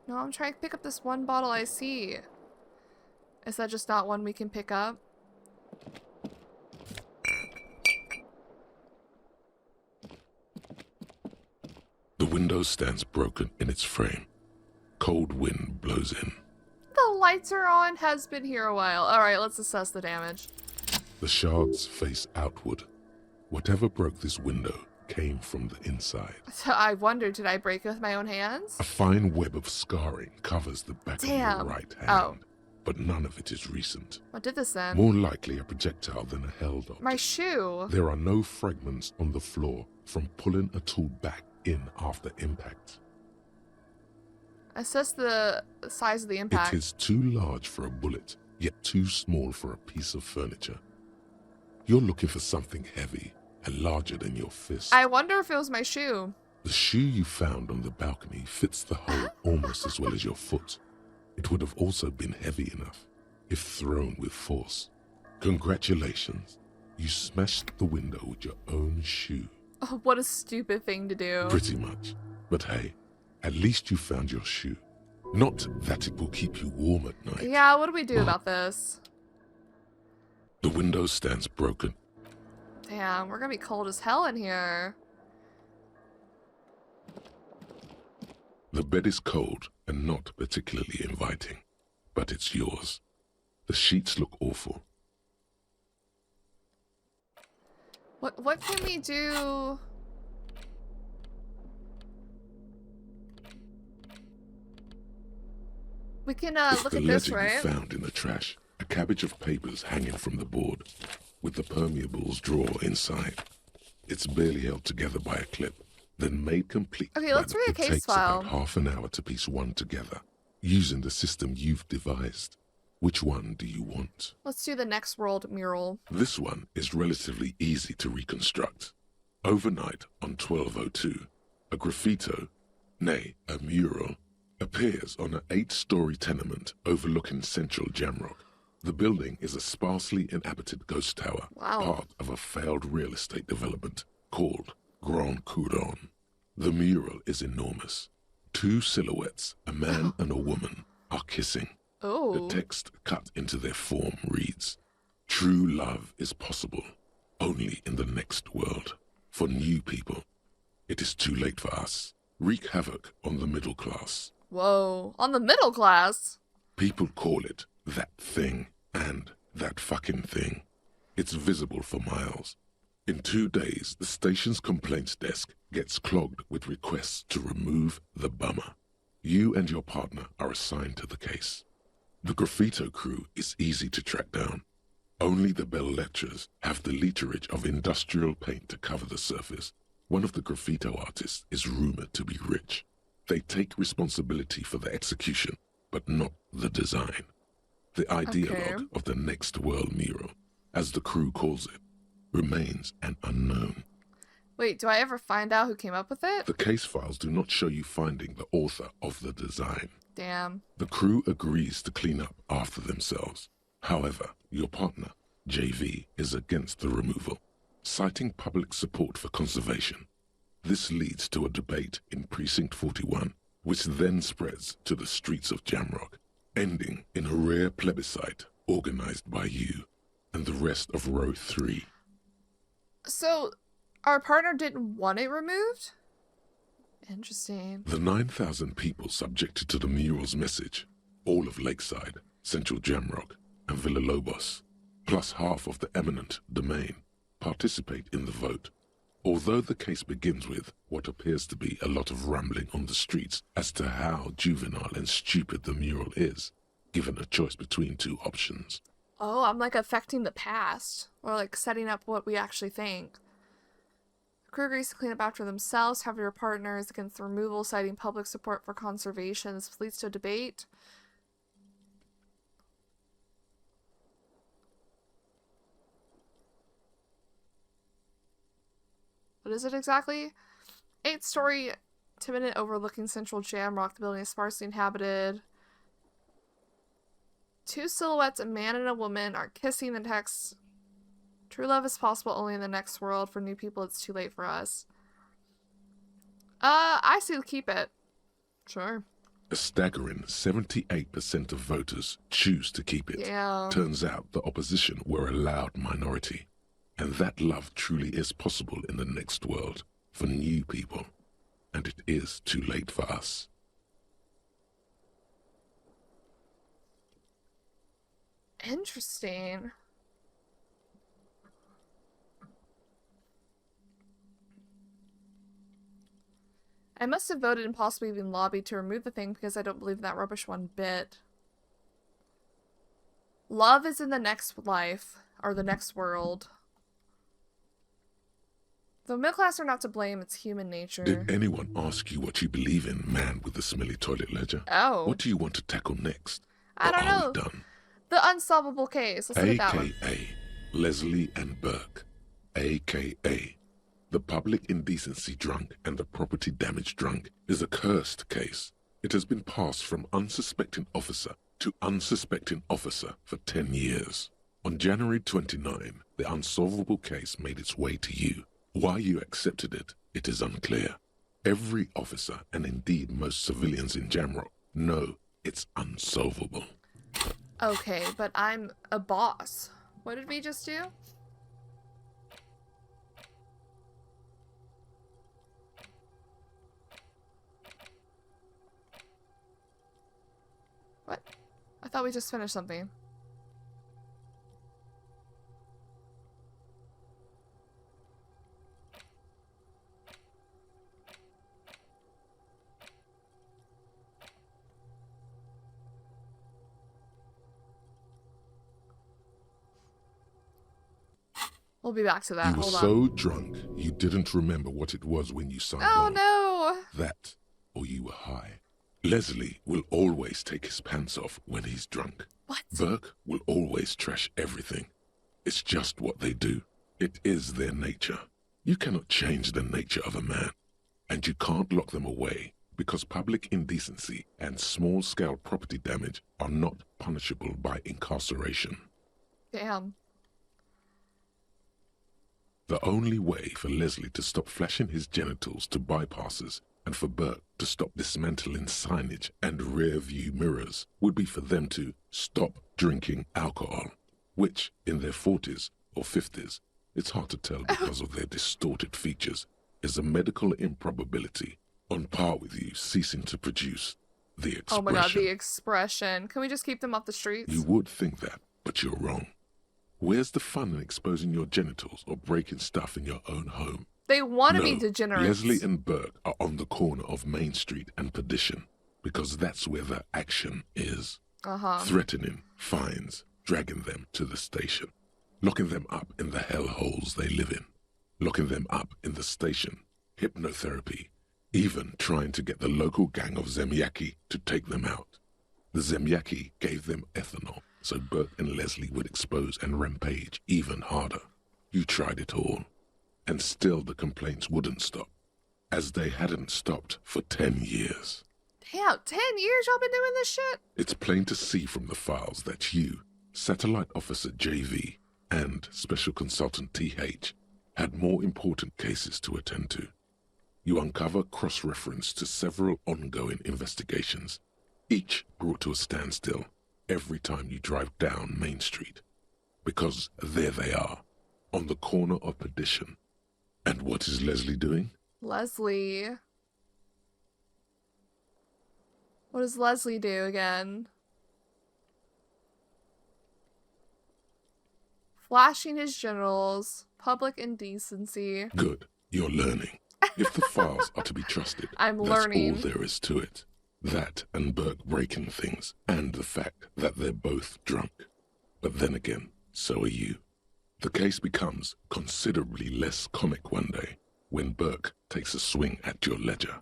No, I'm trying to pick up this one bottle I see. Is that just not one we can pick up?
The window stands broken in its frame. Cold wind blows in.
The lights are on. Has been here a while. Alright, let's assess the damage.
The shards face outward. Whatever broke this window came from the inside.
So I wonder, did I break it with my own hands?
A fine web of scarring covers the back of your right hand.
Oh.
But none of it is recent.
What did this then?
More likely a projectile than a held object.
My shoe.
There are no fragments on the floor from pulling a tool back in after impact.
Assess the size of the impact.
It is too large for a bullet, yet too small for a piece of furniture. You're looking for something heavy and larger than your fist.
I wonder if it was my shoe.
The shoe you found on the balcony fits the hole almost as well as your foot. It would have also been heavy enough if thrown with force. Congratulations. You smashed the window with your own shoe.
Oh, what a stupid thing to do.
Pretty much. But hey, at least you found your shoe. Not that it will keep you warm at night.
Yeah, what do we do about this?
The window stands broken.
Damn, we're gonna be cold as hell in here.
The bed is cold and not particularly inviting, but it's yours. The sheets look awful.
What can we do? We can
It's
look
the
at this,
letter
right?
you found in the trash. A cabbage of papers hanging from the board, with the permeables drawer inside. It's barely held together by a clip, then made complete.
Okay, let's read a
It
case
takes
file.
about half an hour to piece one together, using the system you've devised. Which one do you want?
Let's do the next world mural.
This one is relatively easy to reconstruct. Overnight on 1202, a graffito, nay, a mural, appears on an 8-story tenement overlooking central Jamrock. The building is a sparsely inhabited ghost tower, part of a failed real estate development called Grand Couronne. The mural is enormous. 2 silhouettes, a man and a woman, are kissing.
Oh.
The text cut into their form reads, "True love is possible only in the next world. For new people, it is too late for us. Wreak havoc on the middle class."
Whoa, on the middle class?
People call it that thing and that fucking thing. It's visible for miles. In 2 days, the station's complaints desk gets clogged with requests to remove the bummer. You and your partner are assigned to the case. The graffito crew is easy to track down. Only the bell lectures have the literage of industrial paint to cover the surface. One of the graffito artists is rumored to be rich. They take responsibility for the execution, but not the design. The ideologue of the next world mural, as the crew calls it, remains an unknown.
Wait, do I ever find out who came up with it?
The case files do not show you finding the author of the design.
Damn.
The crew agrees to clean up after themselves. However, your partner, JV, is against the removal, citing public support for conservation. This leads to a debate in Precinct 41, which then spreads to the streets of Jamrock, ending in a rare plebiscite organized by you and the rest of Row 3.
So, our partner didn't want it removed? Interesting.
The 9,000 people subjected to the mural's message, all of Lakeside, Central Jamrock, and Villalobos, plus half of the eminent domain, participate in the vote. Although the case begins with what appears to be a lot of rambling on the streets as to how juvenile and stupid the mural is, given a choice between 2 options.
Oh, I'm like affecting the past, or like setting up what we actually think. Crew agrees to clean up after themselves. Have your partners against the removal, citing public support for conservation. This leads to a debate. What is it exactly? 8-story tenement overlooking central Jamrock. The building is sparsely inhabited. 2 silhouettes, a man and a woman, are kissing. The text: "True love is possible only in the next world. For new people, it's too late for us." I say keep it. Sure.
A staggering 78% of voters choose to keep it.
Yeah.
Turns out the opposition were a loud minority. And that love truly is possible in the next world, for new people. and it is too late for us.
Interesting. I must have voted and possibly even lobbied to remove the thing because I don't believe in that rubbish one bit. Love is in the next life, or the next world. The middle class are not to blame, it's human nature.
Did anyone ask you what you believe in, man with the smelly toilet ledger?
Oh.
What do you want to tackle next?
I don't know.
Are we done?
The unsolvable case. Let's look at that one.
AKA Leslie and Burke. AKA the public indecency drunk and the property damage drunk is a cursed case. It has been passed from unsuspecting officer to unsuspecting officer for 10 years. On January 29, the unsolvable case made its way to you. Why you accepted it, it is unclear. Every officer, and indeed most civilians in Jamrock, know it's unsolvable.
Okay, but I'm a boss. What did we just do? What? I thought we just finished something. We'll be back to that.
You were
Hold on.
so drunk, you didn't remember what it was when you signed
Oh
on.
no!
That, or you were high. Leslie will always take his pants off when he's drunk.
What?
Burke will always trash everything. It's just what they do. It is their nature. You cannot change the nature of a man. And you can't lock them away because public indecency and small-scale property damage are not punishable by incarceration.
Damn.
The only way for Leslie to stop flashing his genitals to bypassers and for Burke to stop dismantling signage and rear-view mirrors would be for them to stop drinking alcohol, which, in their 40s or 50s, it's hard to tell because of their distorted features, is a medical improbability on par with you ceasing to produce the expression.
Oh my god, the expression. Can we just keep them off the streets?
You would think that, but you're wrong. Where's the fun in exposing your genitals or breaking stuff in your own home?
They want to
No,
be degenerates.
Leslie and Burke are on the corner of Main Street and Perdition because that's where the action is. Threatening, fines, dragging them to the station, locking them up in the hellholes they live in, locking them up in the station, hypnotherapy, even trying to get the local gang of Zemyaki to take them out. The Zemyaki gave them ethanol so Burke and Leslie would expose and rampage even harder. You tried it all. And still the complaints wouldn't stop, as they hadn't stopped for 10 years.
Damn, 10 years y'all been doing this shit?
It's plain to see from the files that you, Satellite Officer JV, and Special Consultant TH had more important cases to attend to. You uncover cross-reference to several ongoing investigations, each brought to a standstill every time you drive down Main Street. Because there they are, on the corner of Perdition. And what is Leslie doing?
Leslie. What does Leslie do again? Flashing his genitals, public indecency.
Good, you're learning. If the files are to be trusted,
I'm
that's
learning.
all there is to it. That and Burke breaking things, and the fact that they're both drunk. But then again, so are you. The case becomes considerably less comic one day when Burke takes a swing at your ledger.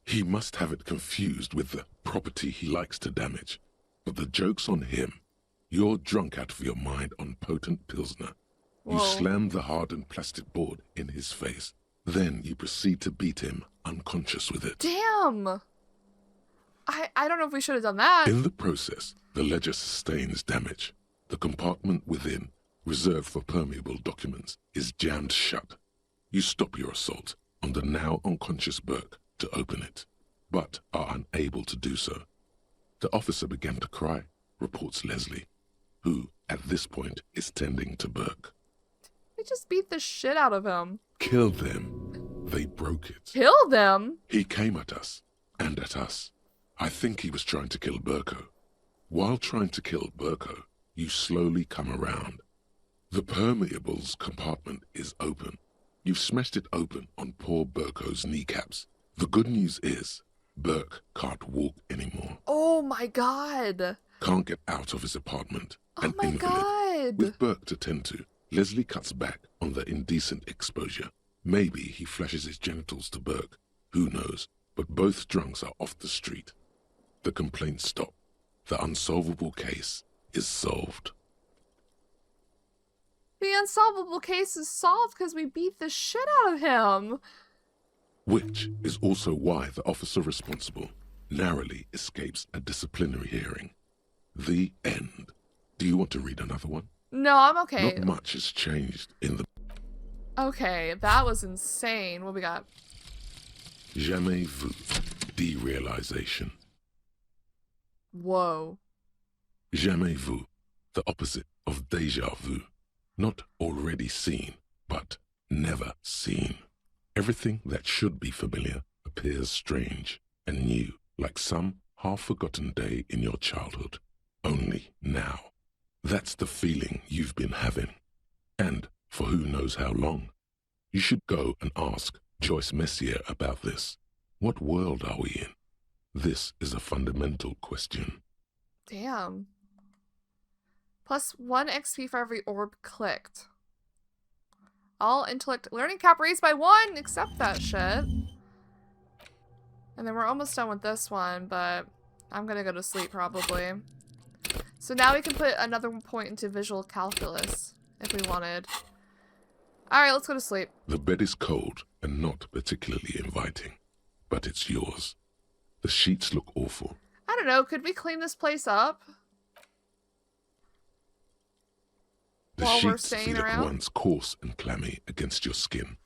He must have it confused with the property he likes to damage. But the joke's on him. You're drunk out of your mind on potent Pilsner. You slam the hardened plastic board in his face. Then you proceed to beat him unconscious with it.
Damn! I don't know if we should have done that.
In the process, the ledger sustains damage. The compartment within, reserved for permeable documents, is jammed shut. You stop your assault on the now unconscious Burke to open it, but are unable to do so. The officer began to cry, reports Leslie, who, at this point, is tending to Burke.
We just beat the shit out of him.
Killed them. They broke it.
Kill them?
He came at us, and at us. I think he was trying to kill Burko. While trying to kill Burko, you slowly come around. The permeables compartment is open. You've smashed it open on poor Burko's kneecaps. The good news is, Burke can't walk anymore.
Oh my god.
Can't get out of his apartment.
Oh my god.
With Burke to tend to, Leslie cuts back on the indecent exposure. Maybe he flashes his genitals to Burke. Who knows? But both drunks are off the street. The complaints stop. The unsolvable case is solved.
The unsolvable case is solved because we beat the shit out of him.
Which is also why the officer responsible narrowly escapes a disciplinary hearing. The end. Do you want to read another one?
No, I'm okay.
Not much has changed in the...
Okay, that was insane. What we got?
Jamais vu. Derealization.
Whoa.
Jamais vu. The opposite of déjà vu. Not already seen, but never seen. Everything that should be familiar appears strange and new, like some half-forgotten day in your childhood. Only now. That's the feeling you've been having. And for who knows how long. You should go and ask Joyce Messier about this. What world are we in? This is a fundamental question.
Damn. Plus 1 XP for every orb clicked. All intellect learning cap raised by 1! Accept that shit. And then we're almost done with this one, but I'm gonna go to sleep probably. So now we can put another point into visual calculus, if we wanted. Alright, let's go to sleep.
The bed is cold and not particularly inviting, but it's yours. The sheets look awful.
I don't know, could we clean this place up?
The
While we're
sheets
staying
feel at
around?
once coarse and clammy against your skin.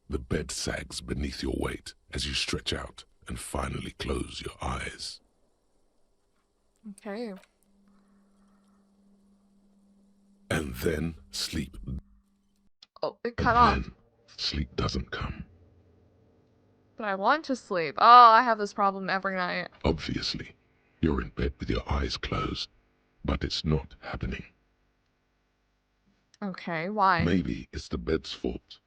The bed sags beneath your weight as you stretch out and finally close your eyes.
Okay.
And then sleep.
Oh, it cut off.
Then sleep doesn't come.
But I want to sleep. Oh, I have this problem every night.
Obviously, you're in bed with your eyes closed, but it's not happening.
Okay, why?
Maybe it's the bed's fault.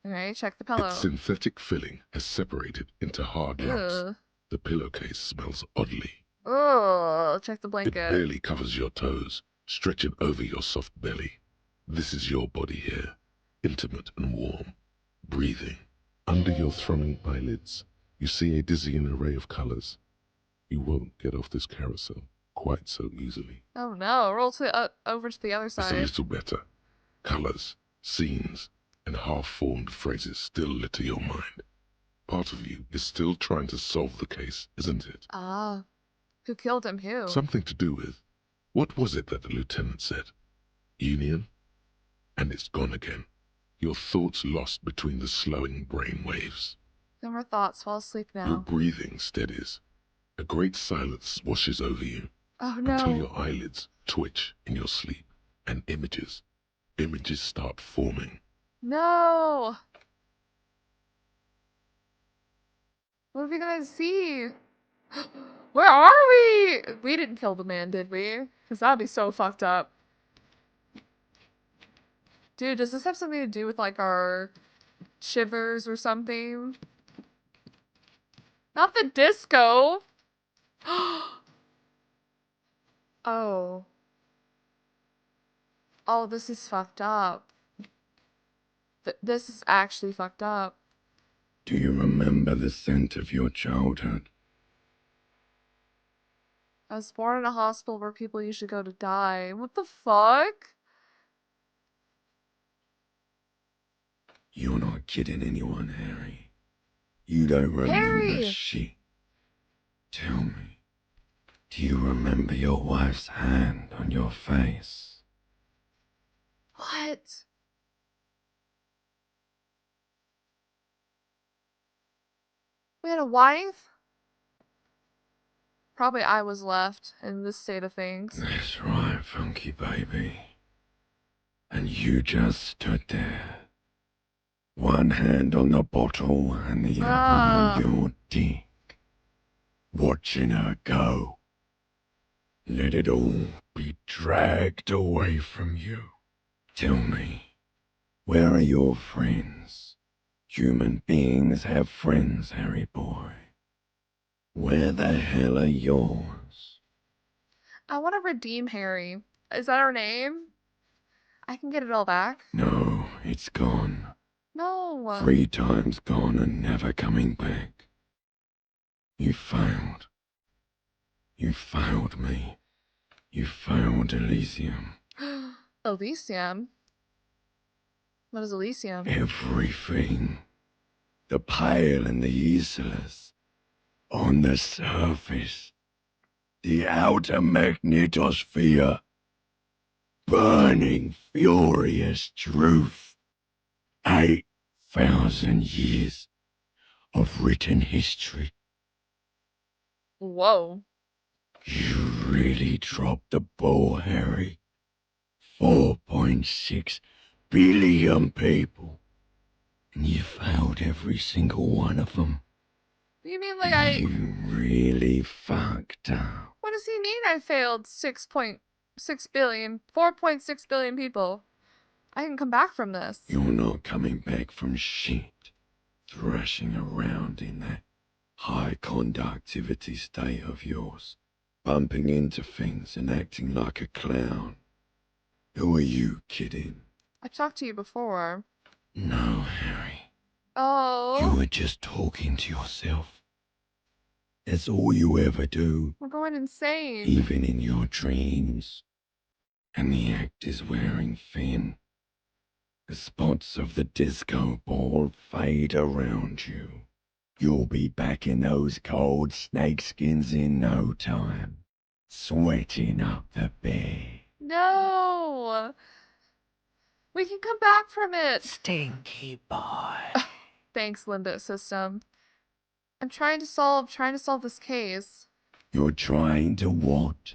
Okay, check the pillow.
Its synthetic filling has separated into hard lumps.
Ugh.
The pillowcase smells oddly.
Ugh, check the
It
blanket.
barely covers your toes, stretching over your soft belly. This is your body here, intimate and warm, breathing. Under your thrumming eyelids, you see a dizzying array of colors. You won't get off this carousel quite so easily.
Oh no, roll to over to the other
It's a
side.
little better. Colors, scenes, and half-formed phrases still litter your mind. Part of you is still trying to solve the case, isn't it?
Ah, who killed him? Who?
Something to do with, what was it that the lieutenant said? Union? And it's gone again. Your thoughts lost between the slowing brain waves.
No more thoughts. Fall asleep
Your
now.
breathing steadies. A great silence washes over you.
Oh
Until
no.
your eyelids twitch in your sleep. And images start forming.
No. What are we gonna see? Where are we? We didn't kill the man, did we? Because that'd be so fucked up. Dude, does this have something to do with, like, our shivers or something? Not the disco! Oh. Oh, this is fucked up. This is actually fucked up.
Do you remember the scent of your childhood?
I was born in a hospital where people usually go to die. What the fuck?
You're not kidding anyone, Harry. You don't remember
Harry!
shit. Tell me, do you remember your wife's hand on your face?
What? We had a wife? Probably I was left in this state of things.
That's right, funky baby. And you just stood there, One hand on the bottle and the other on your dick. Watching her go. Let it all be dragged away from you. Tell me, where are your friends? Human beings have friends, Harry boy. Where the hell are yours?
I want to redeem Harry. Is that her name? I can get it all back.
No, it's gone.
No.
3 times gone and never coming back. You failed. You failed me. You failed Elysium.
Elysium? What is Elysium?
Everything. The pale and the useless. On the surface. The outer magnetosphere. Burning, furious truth. 8,000 years of written history.
Whoa.
You really dropped the ball, Harry. 4.6 billion people. And you failed every single one of them.
You mean like
You really fucked up.
What does he mean I failed 6.6 billion, 4.6 billion people? I can come back from this.
You're not coming back from shit. Thrashing around in that high conductivity state of yours. Bumping into things and acting like a clown. Who are you kidding?
I've talked to you before.
No, Harry.
Oh.
You were just talking to yourself. That's all you ever do.
We're going insane.
Even in your dreams. And the act is wearing thin. The spots of the disco ball fade around you. You'll be back in those cold snakeskins in no time. Sweating up the bed.
No. We can come back from it.
Stinky boy.
Thanks, Limbic System. I'm trying to solve this case.
You're trying to what?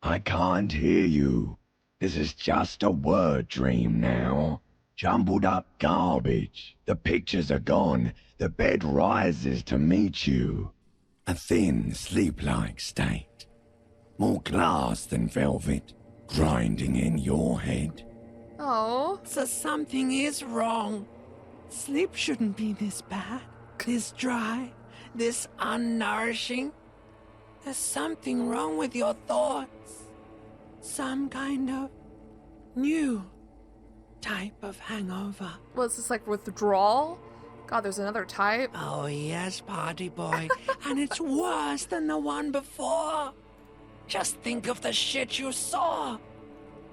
I can't hear you. This is just a word dream now. Jumbled up garbage. The pictures are gone. The bed rises to meet you. A thin, sleep-like state. More glass than velvet, grinding in your head.
Oh.
So something is wrong. Sleep shouldn't be this bad, this dry, this unnourishing. There's something wrong with your thoughts. Some kind of new type of hangover.
Well, is this like withdrawal? God, there's another type.
Oh yes, party boy. And it's worse than the one before. Just think of the shit you saw.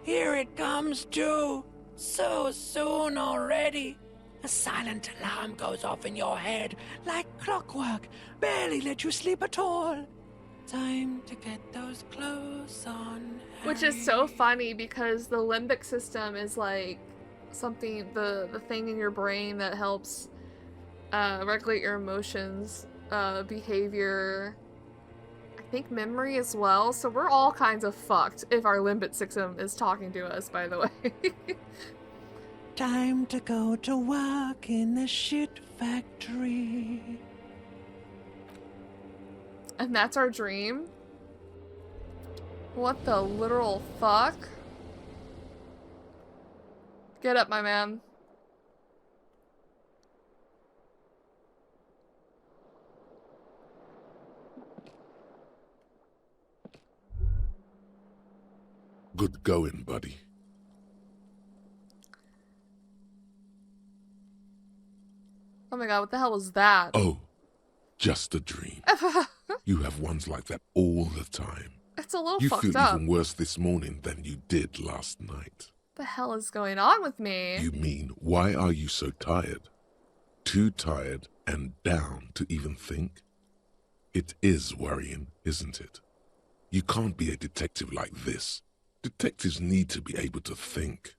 Here it comes too. So soon already. A silent alarm goes off in your head like clockwork. Barely let you sleep at all. Time to get those clothes on.
Which is so funny because the limbic system is like something, the thing in your brain that helps regulate your emotions, behavior, I think memory as well. So we're all kinds of fucked if our limbic system is talking to us, by the way.
Time to go to work in the shit factory.
And that's our dream? What the literal fuck? Get up, my man.
Good going, buddy.
Oh my god, what the hell was that?
Oh, just a dream. You have ones like that all the time.
It's a little
you
fucked
feel
up.
even worse this morning than you did last night.
What the hell is going on with me?
You mean, why are you so tired? Too tired and down to even think? It is worrying, isn't it? You can't be a detective like this. Detectives need to be able to think.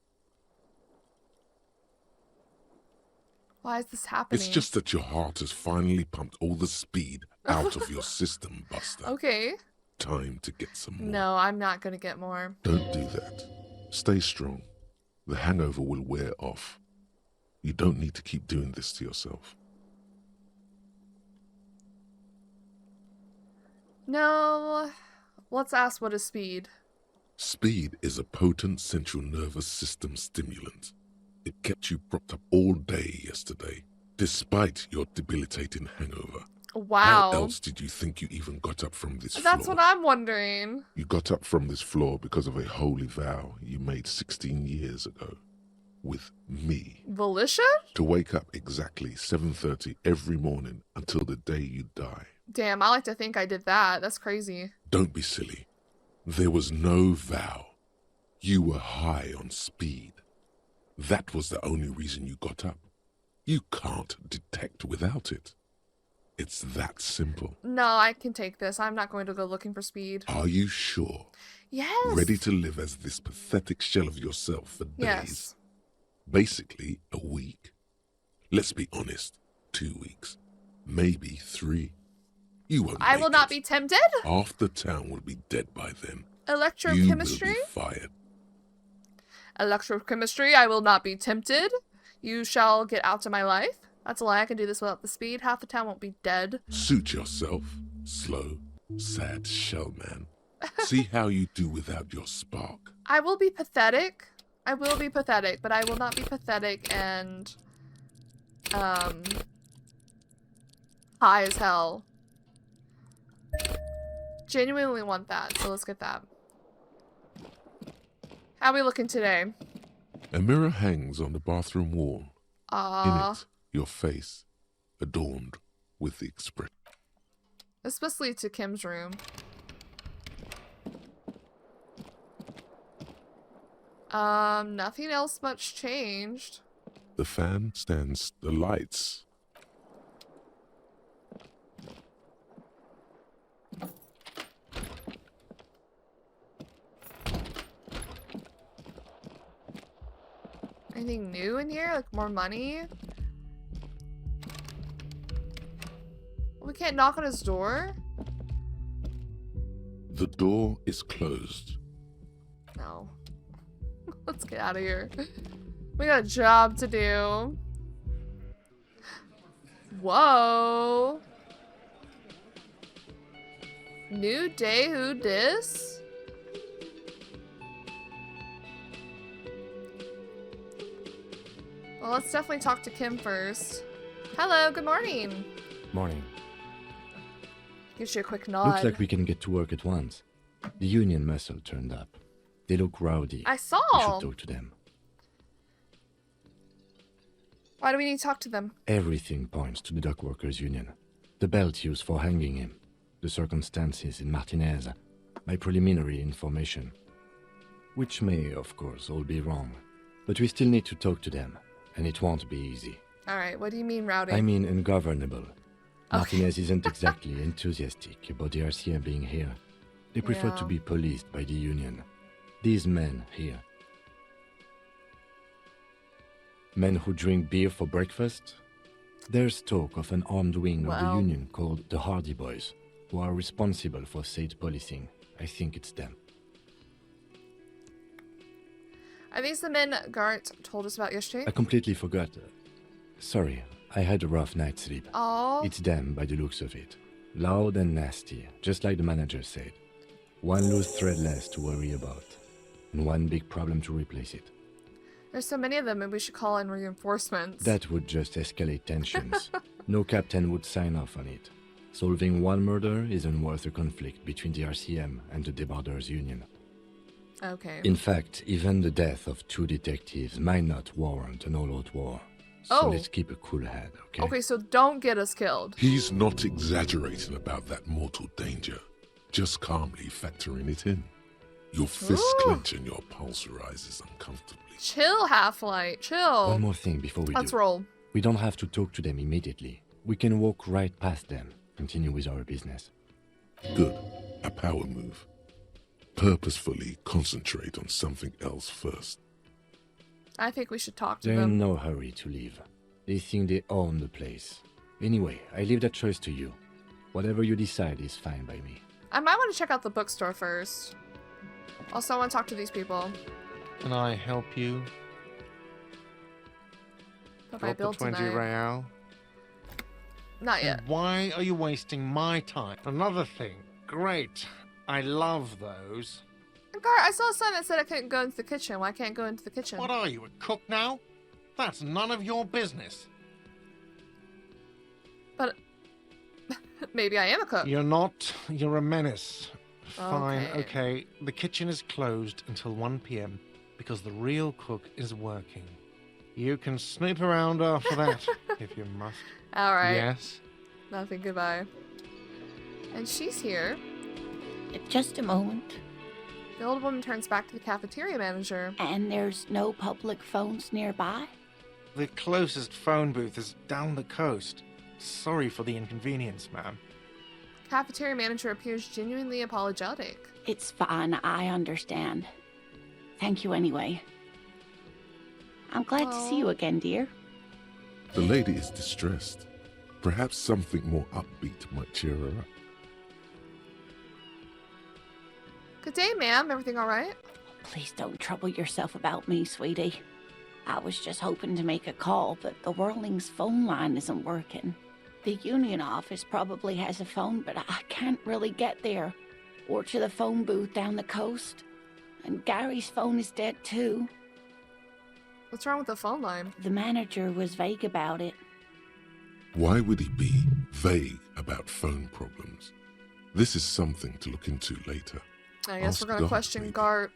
Why is this happening?
It's just that your heart has finally pumped all the speed out of your system, Buster.
Okay.
Time to get some more.
No, I'm not gonna get more.
Don't do that. Stay strong. The hangover will wear off. You don't need to keep doing this to yourself.
No. Let's ask what is speed.
Speed is a potent central nervous system stimulant. It kept you propped up all day yesterday, despite your debilitating hangover.
Wow.
How else did you think you even got up from this floor?
That's what I'm wondering.
You got up from this floor because of a holy vow you made 16 years ago. With me.
Volition?
To wake up exactly 7:30 every morning until the day you die.
Damn, I like to think I did that. That's crazy.
Don't be silly. There was no vow. You were high on speed. That was the only reason you got up. You can't detect without it. It's that simple.
No, I can take this. I'm not going to go looking for speed.
Are you sure?
Yes.
Ready to live as this pathetic shell of yourself for days?
Yes.
Basically, a week. Let's be honest, 2 weeks. Maybe 3. You won't
I will not be tempted.
Half the town will be dead by then.
Electrochemistry?
You will be fired.
Electrochemistry, I will not be tempted. You shall get out of my life. That's a lie. I can do this without the speed. Half the town won't be dead.
Suit yourself, slow, sad shell man. See how you do without your spark.
I will be pathetic. I will be pathetic, but I will not be pathetic and high as hell. Genuinely want that, so let's get that. How are we looking today?
A mirror hangs on the bathroom wall. In it, your face, adorned with the expression.
Especially to Kim's room. Nothing else much changed.
The fan stands the lights.
Anything new in here? Like more money? We can't knock on his door?
The door is closed.
No. Let's get out of here. We got a job to do. Whoa. New day, who dis? Well, let's definitely talk to Kim first. Hello, good morning.
Morning.
Gives you a quick nod.
Looks like we can get to work at once. The union muscle turned up. They look rowdy.
I saw.
We should talk to them.
Why do we need to talk to them?
Everything points to the dock workers union. The belt used for hanging him. The circumstances in Martinez. My preliminary information. Which may, of course, all be wrong. But we still need to talk to them. And it won't be easy.
Alright, what do you mean rowdy?
I mean ungovernable.
Okay.
Martinez isn't exactly enthusiastic about the RCM being here. They prefer to be policed by the union. These men here. Men who drink beer for breakfast? There's talk of an armed wing of the union called the Hardy Boys, who are responsible for state policing. I think it's them.
Are these the men Gart told us about yesterday?
I completely forgot. Sorry, I had a rough night's sleep.
Oh.
It's them by the looks of it. Loud and nasty, just like the manager said. One loose thread less to worry about. And one big problem to replace it.
There's so many of them, and we should call in reinforcements.
That would just escalate tensions. No captain would sign off on it. Solving one murder isn't worth a conflict between the RCM and the Debarders Union.
Okay.
In fact, even the death of 2 detectives might not warrant an all-out war. So let's keep a cool head, okay?
Okay, so don't get us killed.
He's not exaggerating about that mortal danger. Just calmly factoring it in. Your fists clench and your pulse rises uncomfortably.
Chill, Half-Light. Chill.
One more thing before we
Let's roll.
We don't have to talk to them immediately. We can walk right past them. Continue with our business.
Good. A power move. Purposefully concentrate on something else first.
I think we should talk to
They're
them.
in no hurry to leave. They think they own the place. Anyway, I leave that choice to you. Whatever you decide is fine by me.
I might want to check out the bookstore first. Also, I want to talk to these people.
Can I help you?
Hope I
Got the
built
20
tonight.
real.
Not yet.
And why are you wasting my time? Another thing. Great. I love those.
Gar, I saw a sign that said I couldn't go into the kitchen. Why can't I go into the kitchen?
What are you, a cook now? That's none of your business.
But maybe I am a cook.
You're not. You're a menace. Fine,
Okay.
okay. The kitchen is closed until 1 p.m. because the real cook is working. You can snoop around after that, if you must.
Alright.
Yes?
Nothing, goodbye. And she's here.
Just a moment.
The old woman turns back to the cafeteria manager.
And there's no public phones nearby?
The closest phone booth is down the coast. Sorry for the inconvenience, ma'am.
Cafeteria manager appears genuinely apologetic.
It's fine, I understand. Thank you anyway. I'm glad to see you again, dear.
The lady is distressed. Perhaps something more upbeat might cheer her up.
Good day, ma'am. Everything alright?
Please don't trouble yourself about me, sweetie. I was just hoping to make a call, but the Whirling's phone line isn't working. The union office probably has a phone, but I can't really get there. Or to the phone booth down the coast. And Gary's phone is dead too.
What's wrong with the phone line?
The manager was vague about it.
Why would he be vague about phone problems? This is something to look into later.
I guess
Ask
we're gonna
God,
question
maybe.
Gart.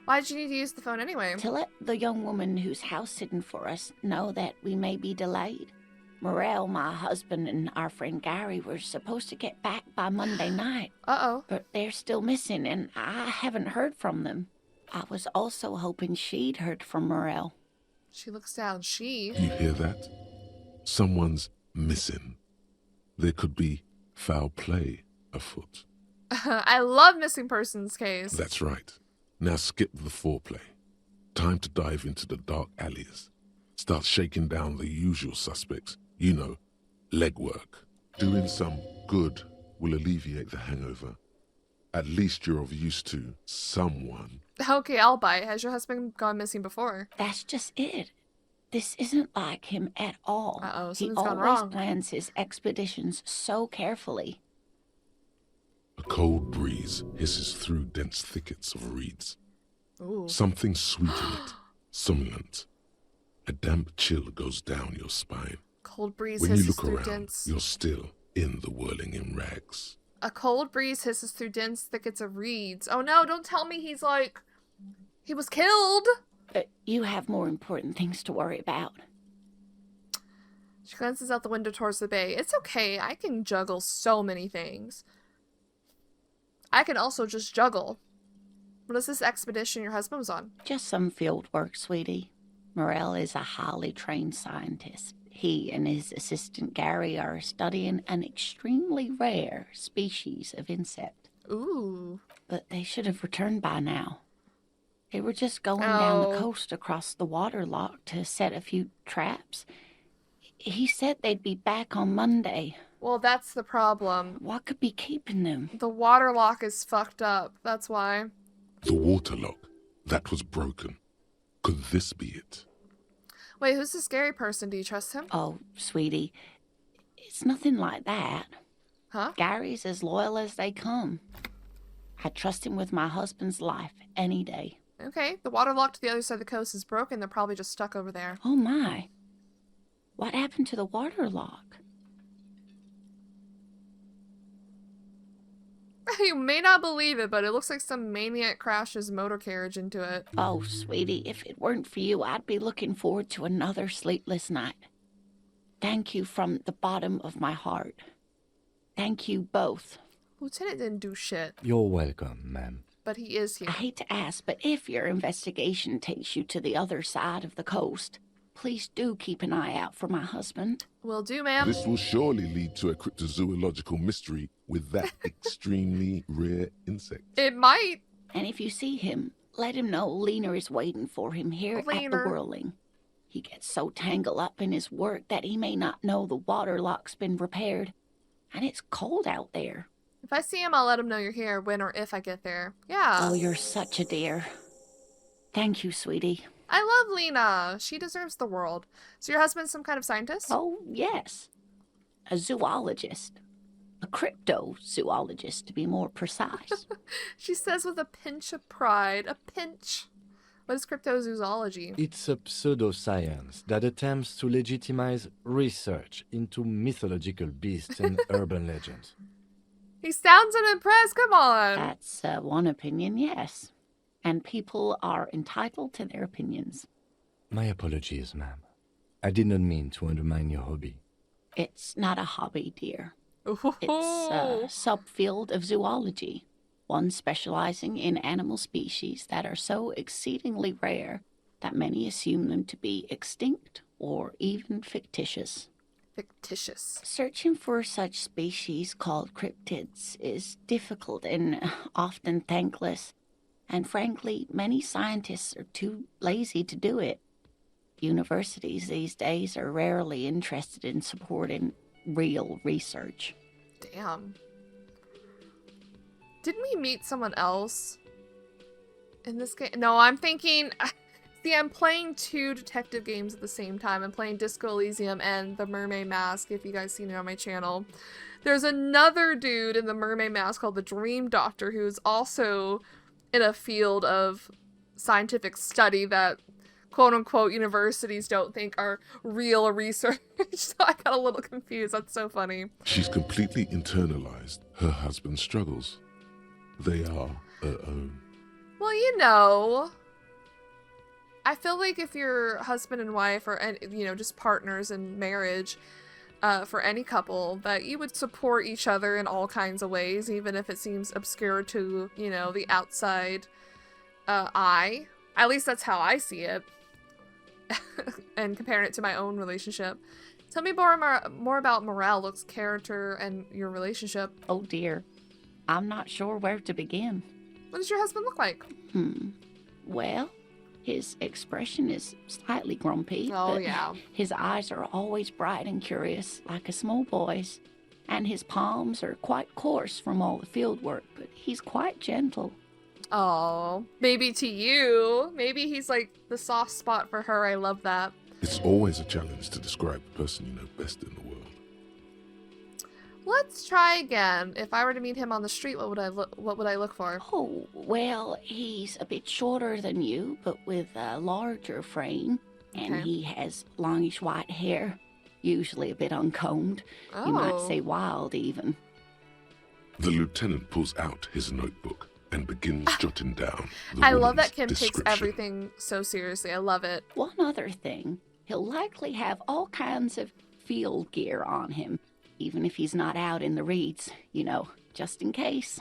Why did you need to use the phone anyway?
To let the young woman who's house-sitting for us know that we may be delayed. Morel, my husband, and our friend Gary were supposed to get back by Monday night.
Uh-oh.
But they're still missing, and I haven't heard from them. I was also hoping she'd heard from Morel.
She looks down. She?
You hear that? Someone's missing. There could be foul play afoot.
I love missing persons case.
That's right. Now skip the foreplay. Time to dive into the dark alleys. Start shaking down the usual suspects. You know, legwork. Doing some good will alleviate the hangover. At least you're of use to someone.
Okay, I'll buy it. Has your husband gone missing before?
That's just it. This isn't like him at all.
Uh-oh,
He
something's gone
always
wrong.
plans his expeditions so carefully.
A cold breeze hisses through dense thickets of reeds.
Ooh.
Something sweet in it, somnolent. A damp chill goes down your spine.
Cold breeze
When you
hisses
look
through
around,
dense.
you're still in the whirling in rags.
A cold breeze hisses through dense thickets of reeds. Oh no, don't tell me he's like... He was killed!
You have more important things to worry about.
She glances out the window towards the bay. It's okay, I can juggle so many things. I can also just juggle. What is this expedition your husband was on?
Just some field work, sweetie. Morel is a highly trained scientist. He and his assistant Gary are studying an extremely rare species of insect.
Ooh.
But they should have returned by now. They were just going down the
Oh.
coast across the water lock to set a few traps. He said they'd be back on Monday.
Well, that's the problem.
What could be keeping them?
The water lock is fucked up. That's why.
The water lock, that was broken. Could this be it?
Wait, who's this scary person? Do you trust him?
Oh, sweetie, it's nothing like that.
Huh?
Gary's as loyal as they come. I trust him with my husband's life any day.
Okay, the water lock to the other side of the coast is broken. They're probably just stuck over there.
Oh my. What happened to the water lock?
You may not believe it, but it looks like some maniac crashed his motor carriage into it.
Oh, sweetie, if it weren't for you, I'd be looking forward to another sleepless night. Thank you from the bottom of my heart. Thank you both.
Lieutenant didn't do shit,
You're welcome, ma'am.
but he is here.
I hate to ask, but if your investigation takes you to the other side of the coast, please do keep an eye out for my husband.
Will do, ma'am.
This will surely lead to a cryptozoological mystery with that extremely rare insect.
It might.
And if you see him, let him know Lena is waiting for him here at the
Lena.
Whirling. He gets so tangled up in his work that he may not know the water lock's been repaired. And it's cold out there.
If I see him, I'll let him know you're here when or if I get there. Yeah.
Oh, you're such a dear. Thank you, sweetie.
I love Lena. She deserves the world. So your husband's some kind of scientist?
Oh, yes. A zoologist. A cryptozoologist, to be more precise.
She says with a pinch of pride. A pinch. What is cryptozoology?
It's a pseudo-science that attempts to legitimize research into mythological beasts and urban legends.
He sounds unimpressed. Come on.
That's one opinion, yes. And people are entitled to their opinions.
My apologies, ma'am. I did not mean to undermine your hobby.
It's not a hobby, dear.
Ooh.
It's a subfield of zoology, one specializing in animal species that are so exceedingly rare that many assume them to be extinct or even fictitious.
Fictitious.
Searching for such species called cryptids is difficult and often thankless, and frankly, many scientists are too lazy to do it. Universities these days are rarely interested in supporting real research.
Damn. Didn't we meet someone else in this game? No, I'm thinking... See, I'm playing 2 detective games at the same time. I'm playing Disco Elysium and The Mermaid Mask, if you guys seen it on my channel. There's another dude in The Mermaid Mask called the Dream Doctor who's also in a field of scientific study that quote-unquote universities don't think are real research. So I got a little confused. That's so funny.
She's completely internalized her husband's struggles. They are her own.
Well, you know... I feel like if you're husband and wife or, you know, just partners in marriage, for any couple, that you would support each other in all kinds of ways, even if it seems obscure to, you know, the outside eye. At least that's how I see it. And comparing it to my own relationship. Tell me more about Morello's character and your relationship.
Oh dear. I'm not sure where to begin.
What does your husband look like?
Well... his expression is slightly grumpy.
Oh,
but
yeah.
His eyes are always bright and curious, like a small boy's. And his palms are quite coarse from all the field work, but he's quite gentle.
Oh, maybe to you. Maybe he's like the soft spot for her. I love that.
It's always a challenge to describe the person you know best in the world.
Let's try again. If I were to meet him on the street, what would I look for?
Oh, well, he's a bit shorter than you, but with a larger frame. And
Okay.
he has longish white hair, usually a bit uncombed.
Oh.
You might say wild, even.
The lieutenant pulls out his notebook and begins jotting down the
I love that
woman's
Kim takes
description.
everything so seriously. I love it.
One other thing, he'll likely have all kinds of field gear on him, even if he's not out in the reeds, you know, just in case.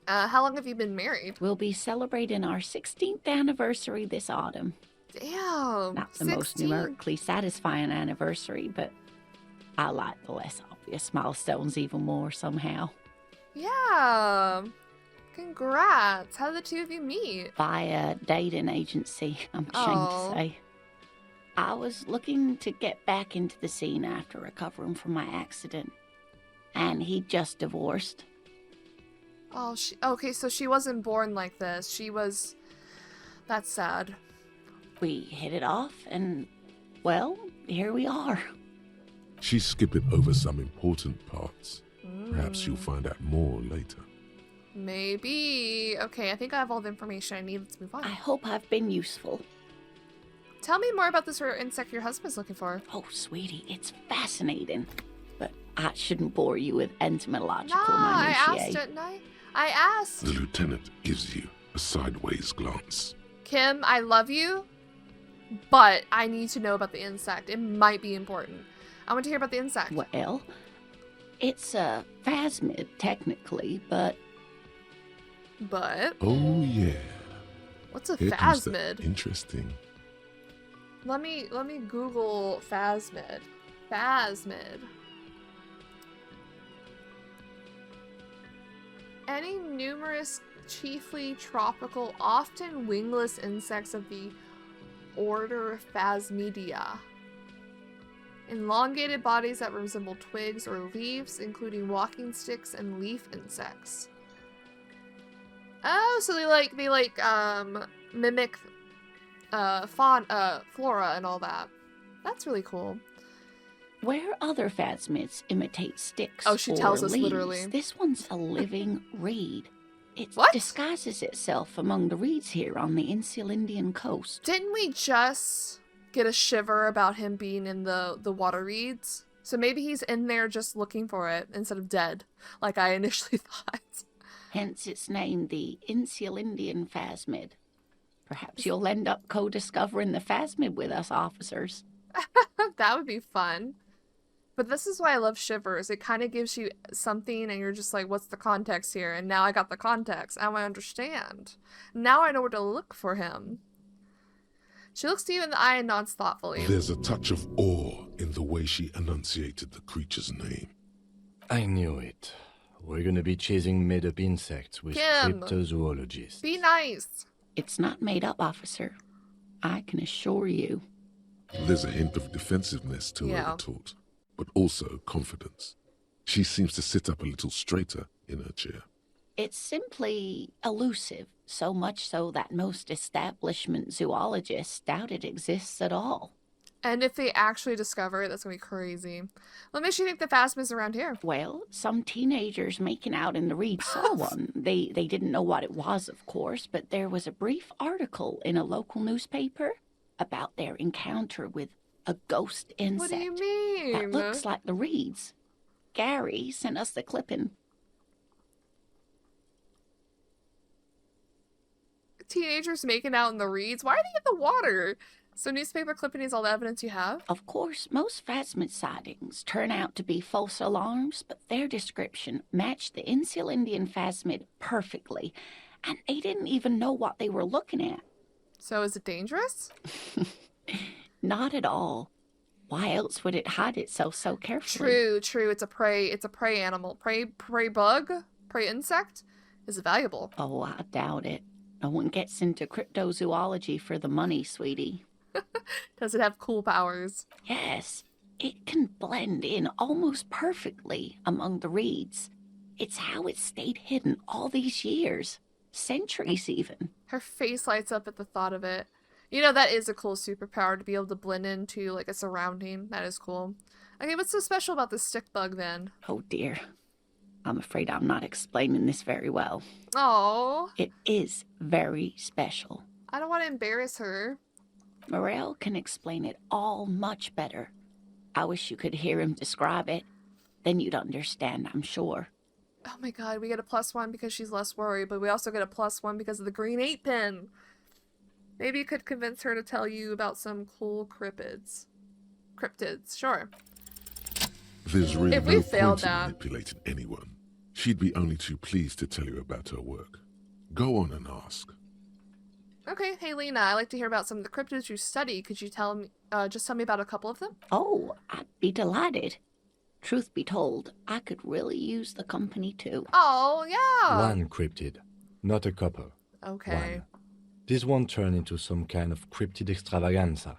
How long have you been married?
We'll be celebrating our 16th anniversary this autumn.
Damn.
Not the most
16?
numerically satisfying anniversary, but I like the less obvious milestones even more somehow.
Yeah. Congrats. How did the two of you meet?
Via dating agency, I'm ashamed
Aw.
to say. I was looking to get back into the scene after recovering from my accident, and he just divorced.
Oh, okay, so she wasn't born like this. She was... That's sad.
We hit it off, and, well, here we are.
She's skipping over some important parts. Perhaps you'll find out more later.
Maybe. Okay, I think I have all the information I need. Let's move on.
I hope I've been useful.
Tell me more about this rare insect your husband's looking for.
Oh, sweetie, it's fascinating. But I shouldn't bore you with entomological
Nah, I
minutiae.
asked, didn't I? I asked.
The lieutenant gives you a sideways glance.
Kim, I love you, but I need to know about the insect. It might be important. I want to hear about the insect.
Well, it's a phasmid, technically, but...
But?
Oh, yeah.
What's a
Here comes the
phasmid?
interesting.
Let me Google phasmid. Phasmid. Any numerous, chiefly tropical, often wingless insects of the order Phasmidia. Elongated bodies that resemble twigs or leaves, including walking sticks and leaf insects. Oh, so they mimic flora and all that. That's really cool.
Where other phasmids imitate sticks
she
or
tells us
leaves,
literally.
this one's a living reed. It
What?
disguises itself among the reeds here on the Insulindian coast.
Didn't we just get a shiver about him being in the water reeds? So maybe he's in there just looking for it instead of dead, like I initially thought.
Hence its name, the Insulindian phasmid. Perhaps you'll end up co-discovering the phasmid with us, officers.
That would be fun. But this is why I love shivers. It kind of gives you something and you're just like, what's the context here? And now I got the context. Now I understand. Now I know where to look for him. She looks to you in the eye and nods thoughtfully.
There's a touch of awe in the way she enunciated the creature's name.
I knew it. We're gonna be chasing made-up insects with
Kim,
cryptozoologists.
be nice.
It's not made up, officer. I can assure you.
There's a hint of defensiveness to her retort, but also confidence. She seems to sit up a little straighter in her chair.
It's simply elusive, so much so that most establishment zoologists doubt it exists at all.
And if they actually discover it, that's going to be crazy. What makes you think the phasmids around here?
Well, some teenagers making out in the reeds saw one. They didn't know what it was, of course, but there was a brief article in a local newspaper about their encounter with a ghost insect.
What do you mean?
That looks like the reeds. Gary sent us the clipping.
Teenagers making out in the reeds? Why are they in the water? So newspaper clipping is all the evidence you have?
Of course, most phasmid sightings turn out to be false alarms, but their description matched the Insulindian phasmid perfectly, and they didn't even know what they were looking at.
So is it dangerous?
Not at all. Why else would it hide itself so carefully?
True. It's a prey animal. Prey bug? Prey insect? Is it valuable?
Oh, I doubt it. No one gets into cryptozoology for the money, sweetie.
Does it have cool powers?
Yes. It can blend in almost perfectly among the reeds. It's how it stayed hidden all these years. Centuries, even.
Her face lights up at the thought of it. You know, that is a cool superpower, to be able to blend into, like, a surrounding. That is cool. Okay, what's so special about this stick bug, then?
Oh, dear. I'm afraid I'm not explaining this very well.
Oh.
It is very special.
I don't want to embarrass her.
Morel can explain it all much better. I wish you could hear him describe it. Then you'd understand, I'm sure.
Oh my god, we get a +1 because she's less worried, but we also get a +1 because of the green 8 pin. Maybe you could convince her to tell you about some cool cryptids. Sure.
There's really
If we
no
failed
point in
that.
manipulating anyone. She'd be only too pleased to tell you about her work. Go on and ask.
Okay, hey Lena, I'd like to hear about some of the cryptids you study. Could you tell me, just tell me about a couple of them?
Oh, I'd be delighted. Truth be told, I could really use the company too.
Oh, yeah!
One cryptid, not a couple.
Okay.
One. This won't turn into some kind of cryptid extravaganza.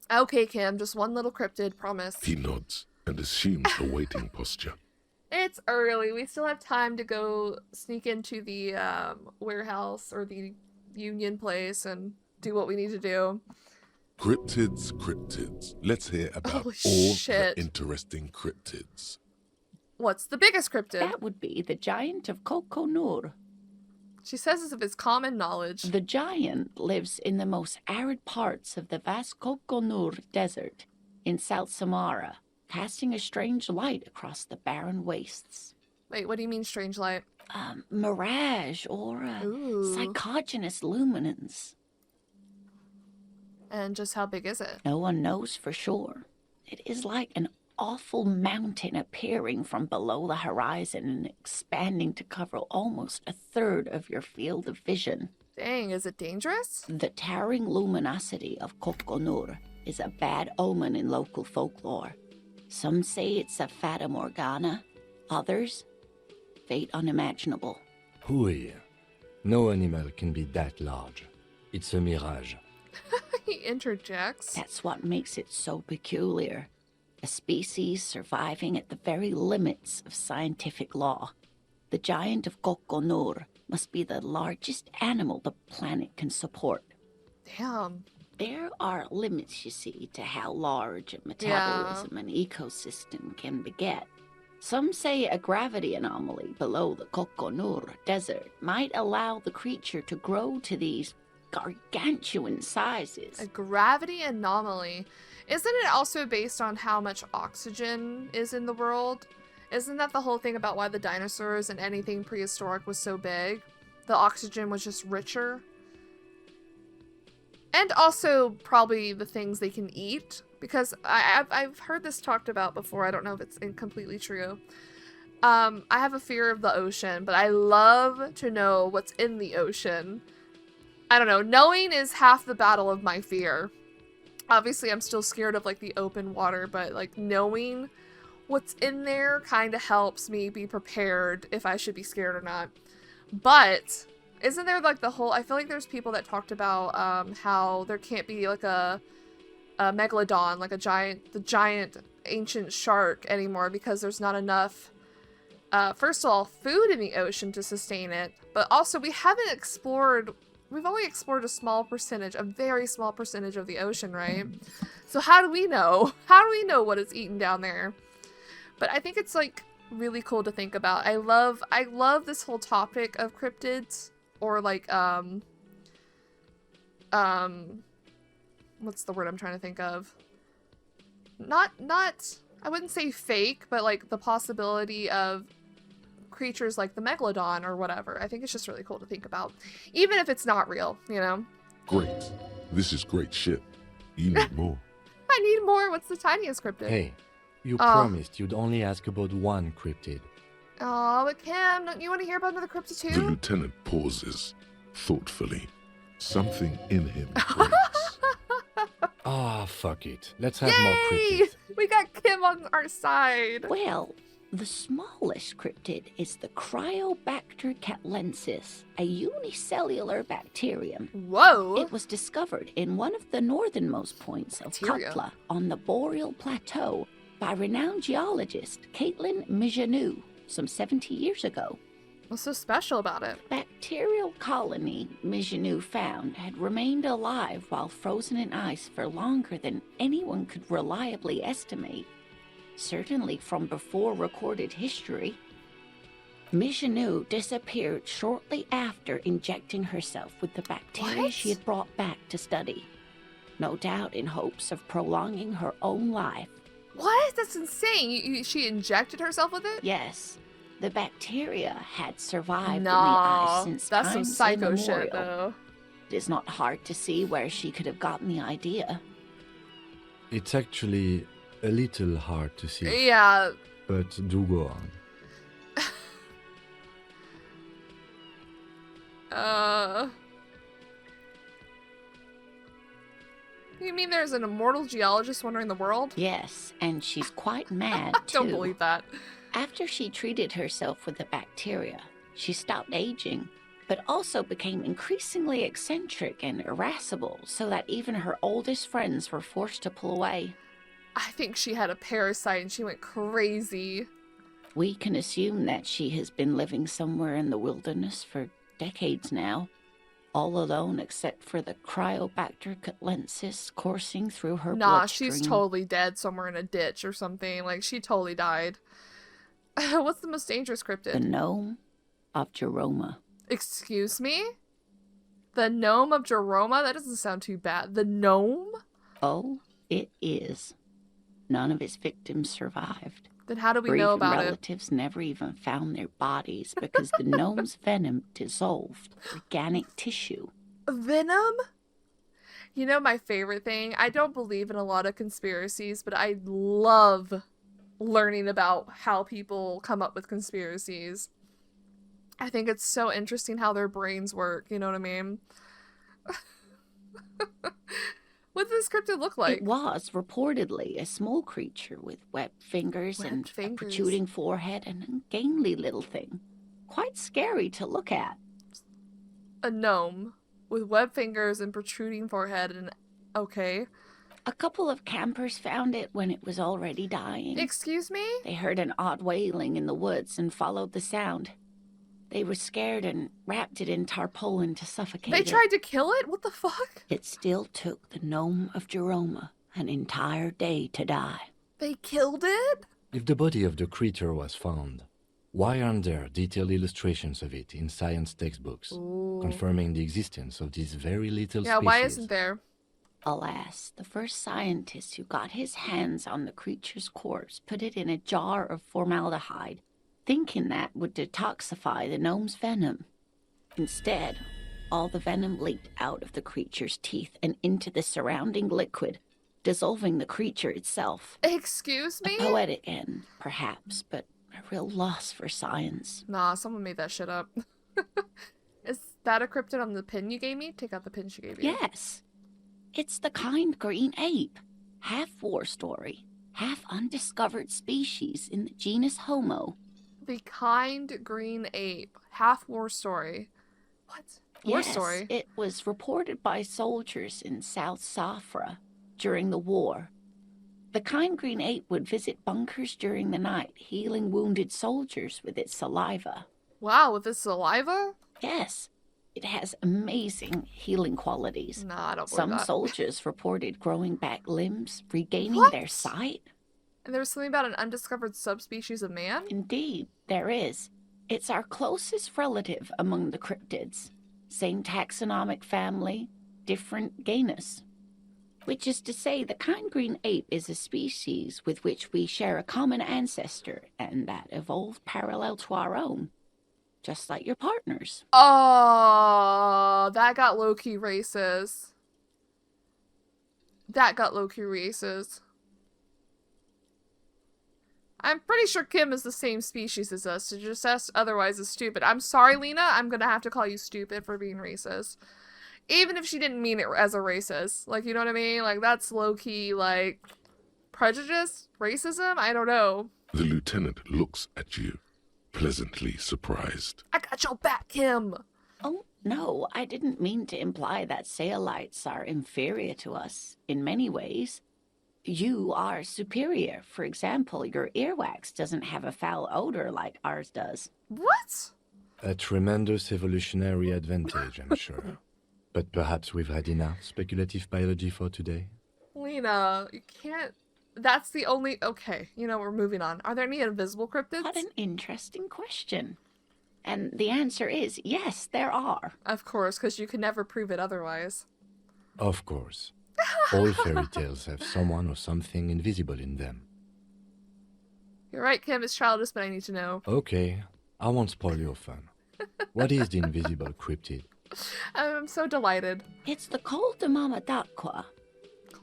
Okay, Kim, just one little cryptid, promise.
He nods and assumes a waiting posture.
It's early. We still have time to go sneak into the warehouse or the union place and do what we need to do.
Cryptids. Let's hear about
Holy
all
shit.
the interesting cryptids.
What's the biggest cryptid?
That would be the giant of Kokonur.
She says this of his common knowledge.
The giant lives in the most arid parts of the vast Kokonur Desert in South Samara, casting a strange light across the barren wastes.
Wait, what do you mean strange light?
Mirage or psychogenous luminance.
And just how big is it?
No one knows for sure. It is like an awful mountain appearing from below the horizon and expanding to cover almost a third of your field of vision.
Dang, is it dangerous?
The towering luminosity of Kokonur is a bad omen in local folklore. Some say it's a fata morgana, others, fate unimaginable.
Hooey. No animal can be that large. It's a mirage.
He interjects.
That's what makes it so peculiar. A species surviving at the very limits of scientific law. The giant of Kokonur must be the largest animal the planet can support.
Damn.
There are limits, you see, to how large a metabolism an ecosystem can beget. Some say a gravity anomaly below the Kokonur Desert might allow the creature to grow to these gargantuan sizes.
A gravity anomaly. Isn't it also based on how much oxygen is in the world? Isn't that the whole thing about why the dinosaurs and anything prehistoric was so big? The oxygen was just richer? And also probably the things they can eat, because I've heard this talked about before. I don't know if it's completely true. I have a fear of the ocean, but I love to know what's in the ocean. I don't know. Knowing is half the battle of my fear. Obviously, I'm still scared of like the open water, but like knowing what's in there kind of helps me be prepared if I should be scared or not. But isn't there like the whole, I feel like there's people that talked about how there can't be like a megalodon, like the giant ancient shark anymore because there's not enough, first of all, food in the ocean to sustain it, but also we've only explored a very small percentage of the ocean, right? So how do we know? How do we know what is eaten down there? But I think it's like really cool to think about. I love this whole topic of cryptids. Or like, what's the word I'm trying to think of? Not, I wouldn't say fake, but like the possibility of creatures like the megalodon or whatever. I think it's just really cool to think about. Even if it's not real, you know?
Great. This is great shit. You need more.
I need more. What's the tiniest cryptid?
Hey, you promised you'd only ask about one cryptid.
Oh, but Kim, don't you want to hear about another cryptid too?
The lieutenant pauses, thoughtfully. Something in him breaks.
Fuck it. Let's have more cryptids.
We got Kim on our side.
Well, the smallest cryptid is the Cryobacter catlensis, a unicellular bacterium.
Whoa!
It was discovered in one of the northernmost points of Katla on the Boreal Plateau by renowned geologist Caitlin Mijanou some 70 years ago.
What's so special about it?
Bacterial colony Mijanou found had remained alive while frozen in ice for longer than anyone could reliably estimate, certainly from before recorded history. Mijanou disappeared shortly after injecting herself with the bacteria she had brought back to study, no doubt in hopes of prolonging her own life.
What? That's insane. She injected herself with it?
Yes. The bacteria had survived in the ice since
that's some
times
psycho
immemorial.
shit, though.
It is not hard to see where she could have gotten the idea.
It's actually a little hard to see.
Yeah.
But do go on. You mean there's an immortal geologist wandering the world?
Yes, and she's quite mad, too.
Don't believe that.
After she treated herself with the bacteria, she stopped aging, but also became increasingly eccentric and irascible, so that even her oldest friends were forced to pull away.
I think she had a parasite and she went crazy.
We can assume that she has been living somewhere in the wilderness for decades now, all alone except for the Cryobacter catlensis coursing through her bloodstream.
She's totally dead somewhere in a ditch or something. Like, she totally died. What's the most dangerous cryptid?
The gnome of Jeroma.
Excuse me? The gnome of Jeroma? That doesn't sound too bad. The gnome?
Oh, it is. None of its victims survived.
Then how do we know about it?
Relatives never even found their bodies because the gnome's venom dissolved organic tissue.
Venom? You know my favorite thing? I don't believe in a lot of conspiracies, but I love learning about how people come up with conspiracies. I think it's so interesting how their brains work, you know what I mean? What does this cryptid look like?
It was reportedly a small creature with webbed fingers a protruding forehead and a gangly little thing. Quite scary to look at.
A gnome with webbed fingers and protruding forehead and... Okay.
A couple of campers found it when it was already dying.
Excuse me?
They heard an odd wailing in the woods and followed the sound. They were scared and wrapped it in tarpaulin to suffocate
They
it.
tried to kill it? What the fuck?
It still took the gnome of Jeroma an entire day to die.
They killed it?
If the body of the creature was found, why aren't there detailed illustrations of it in science textbooks, confirming the existence of this very little species?
Yeah, why isn't there?
Alas, the first scientist who got his hands on the creature's corpse put it in a jar of formaldehyde, thinking that would detoxify the gnome's venom. Instead, all the venom leaked out of the creature's teeth and into the surrounding liquid, dissolving the creature itself.
Excuse me?
A poetic end, perhaps, but a real loss for science.
Nah, someone made that shit up. Is that a cryptid on the pin you gave me? Take out the pin she gave you.
Yes. It's the kind green ape. Half war story, half undiscovered species in the genus Homo.
The kind green ape. Half war story. What? War story?
It was reported by soldiers in South Safra during the war. The kind green ape would visit bunkers during the night, healing wounded soldiers with its saliva.
Wow, with its saliva?
Yes. It has amazing healing qualities.
Nah, I don't believe
Some
that.
soldiers reported growing back limbs, regaining
What?
their sight.
And there was something about an undiscovered subspecies of man?
Indeed, there is. It's our closest relative among the cryptids. Same taxonomic family, different genus. Which is to say, the kind green ape is a species with which we share a common ancestor, and that evolved parallel to our own. Just like your partners.
Oh, that got low-key racist. That got low-key racist. I'm pretty sure Kim is the same species as us, so just ask otherwise is stupid. I'm sorry, Lena, I'm gonna have to call you stupid for being racist. Even if she didn't mean it as a racist. Like, you know what I mean? Like, that's low-key, like, prejudice? Racism? I don't know.
The lieutenant looks at you, pleasantly surprised.
I got your back, Kim!
Oh, no, I didn't mean to imply that Saolites are inferior to us in many ways. You are superior. For example, your earwax doesn't have a foul odor like ours does.
What?
A tremendous evolutionary advantage, I'm sure. But perhaps we've had enough speculative biology for today?
Lena, you can't... That's the only... Okay, you know, we're moving on. Are there any invisible cryptids?
What an interesting question. And the answer is yes, there are.
Of course, because you can never prove it otherwise.
Of course. All fairy tales have someone or something invisible in them.
You're right, Kim, it's childish, but I need to know.
Okay, I won't spoil your fun. What is the invisible cryptid?
I'm so delighted.
It's the Col de Mama d'Aqua.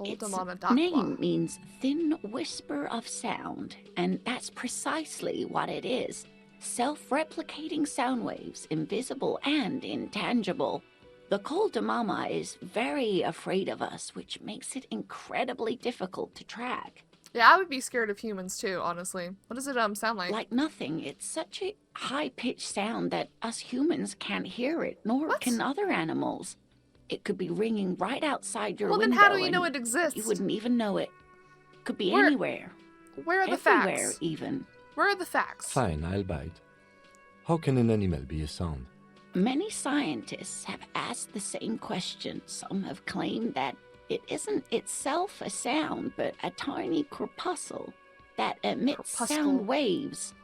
Its name means thin whisper of sound, and that's precisely what it is. Self-replicating sound waves, invisible and intangible. The Col de Mama is very afraid of us, which makes it incredibly difficult to track.
Yeah, I would be scared of humans too, honestly. What does it sound like?
Like nothing. It's such a high-pitched sound that us humans can't hear it, nor can other animals. It could be ringing right outside your window.
Well, then how do you know it exists?
You wouldn't even know it. Could be anywhere.
Where are the
Everywhere,
facts?
even.
Where are the facts?
Fine, I'll bite. How can an animal be a sound?
Many scientists have asked the same question. Some have claimed that it isn't itself a sound, but a tiny corpuscle that emits sound waves.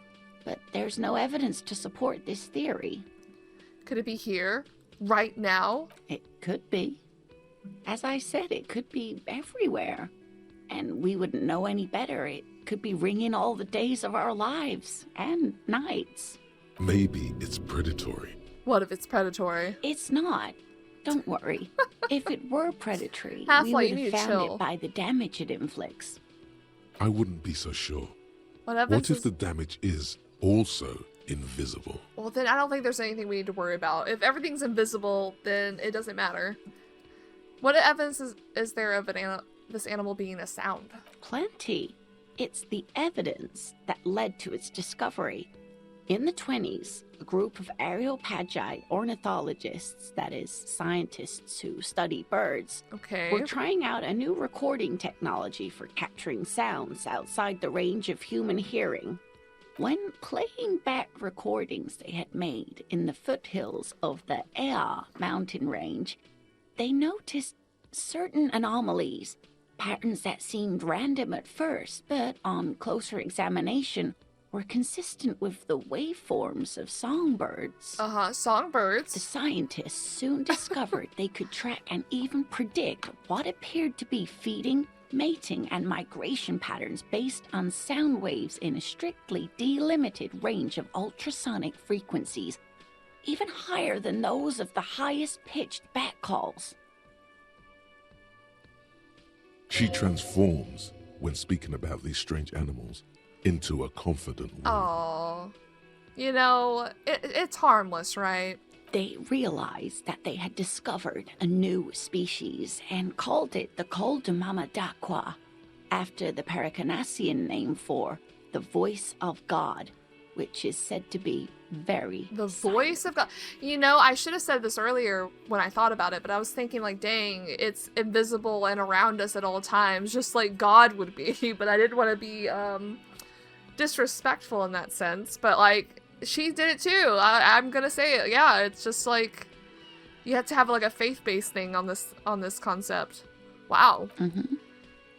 But there's no evidence to support this theory.
Could it be here? Right now?
It could be. As I said, it could be everywhere. And we wouldn't know any better. It could be ringing all the days of our lives and nights.
Maybe it's predatory.
What if it's predatory?
It's not. Don't worry. If it were predatory, we
Half-Light,
would
you
have
need to
found
chill.
it by the damage it inflicts.
I wouldn't be so sure.
What
if the damage is also invisible?
Well, then I don't think there's anything we need to worry about. If everything's invisible, then it doesn't matter. What evidence is there of this animal being a sound?
Plenty. It's the evidence that led to its discovery. In the 1920s, a group of Areopagite ornithologists, that is, scientists who study birds, were trying out a new recording technology for capturing sounds outside the range of human hearing. When playing back recordings they had made in the foothills of the Ea mountain range, they noticed certain anomalies, patterns that seemed random at first, but on closer examination were consistent with the waveforms of songbirds.
Songbirds.
The scientists soon discovered they could track and even predict what appeared to be feeding, mating, and migration patterns based on sound waves in a strictly delimited range of ultrasonic frequencies, even higher than those of the highest pitched bat calls.
She transforms, when speaking about these strange animals, into a confident woman.
Aww. You know, it's harmless, right?
They realized that they had discovered a new species and called it the Coldamama, after the Paracanassian name for the voice of God, which is said to be very
The
silent.
voice of God. You know, I should have said this earlier when I thought about it, but I was thinking like, dang, it's invisible and around us at all times, just like God would be. But I didn't want to be disrespectful in that sense. But like, she did it too. I'm gonna say it. Yeah, it's just like you have to have like a faith-based thing on this concept. Wow.
Mm-hmm.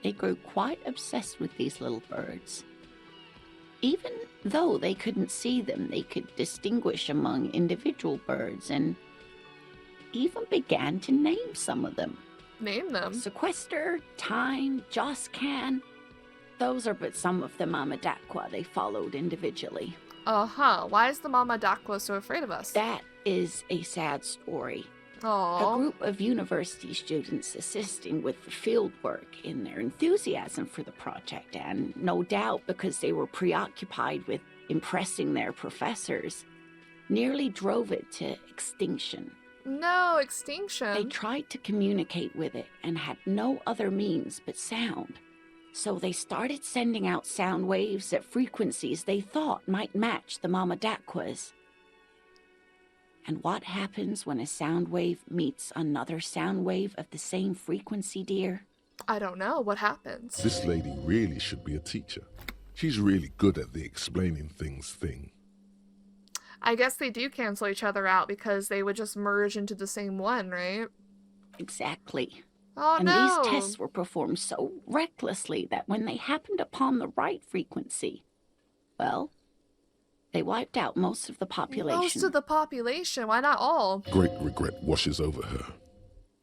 They grew quite obsessed with these little birds. Even though they couldn't see them, they could distinguish among individual birds and even began to name some of them.
Name them?
Sequester, Time, Joscan. Those are but some of the Mamadakwa they followed individually.
Why is the Mama Dakwa so afraid of us?
That is a sad story.
Aww.
A group of university students assisting with the field work in their enthusiasm for the project, and no doubt because they were preoccupied with impressing their professors, nearly drove it to extinction.
No, extinction.
They tried to communicate with it and had no other means but sound. So they started sending out sound waves at frequencies they thought might match the Mamadakwas. And what happens when a sound wave meets another sound wave of the same frequency, dear?
I don't know. What happens?
This lady really should be a teacher. She's really good at the explaining things thing.
I guess they do cancel each other out because they would just merge into the same one, right?
Exactly.
Oh,
and
no.
These tests were performed so recklessly that when they happened upon the right frequency, well, they wiped out most of the population.
Most of the population? Why not all?
Great regret washes over her.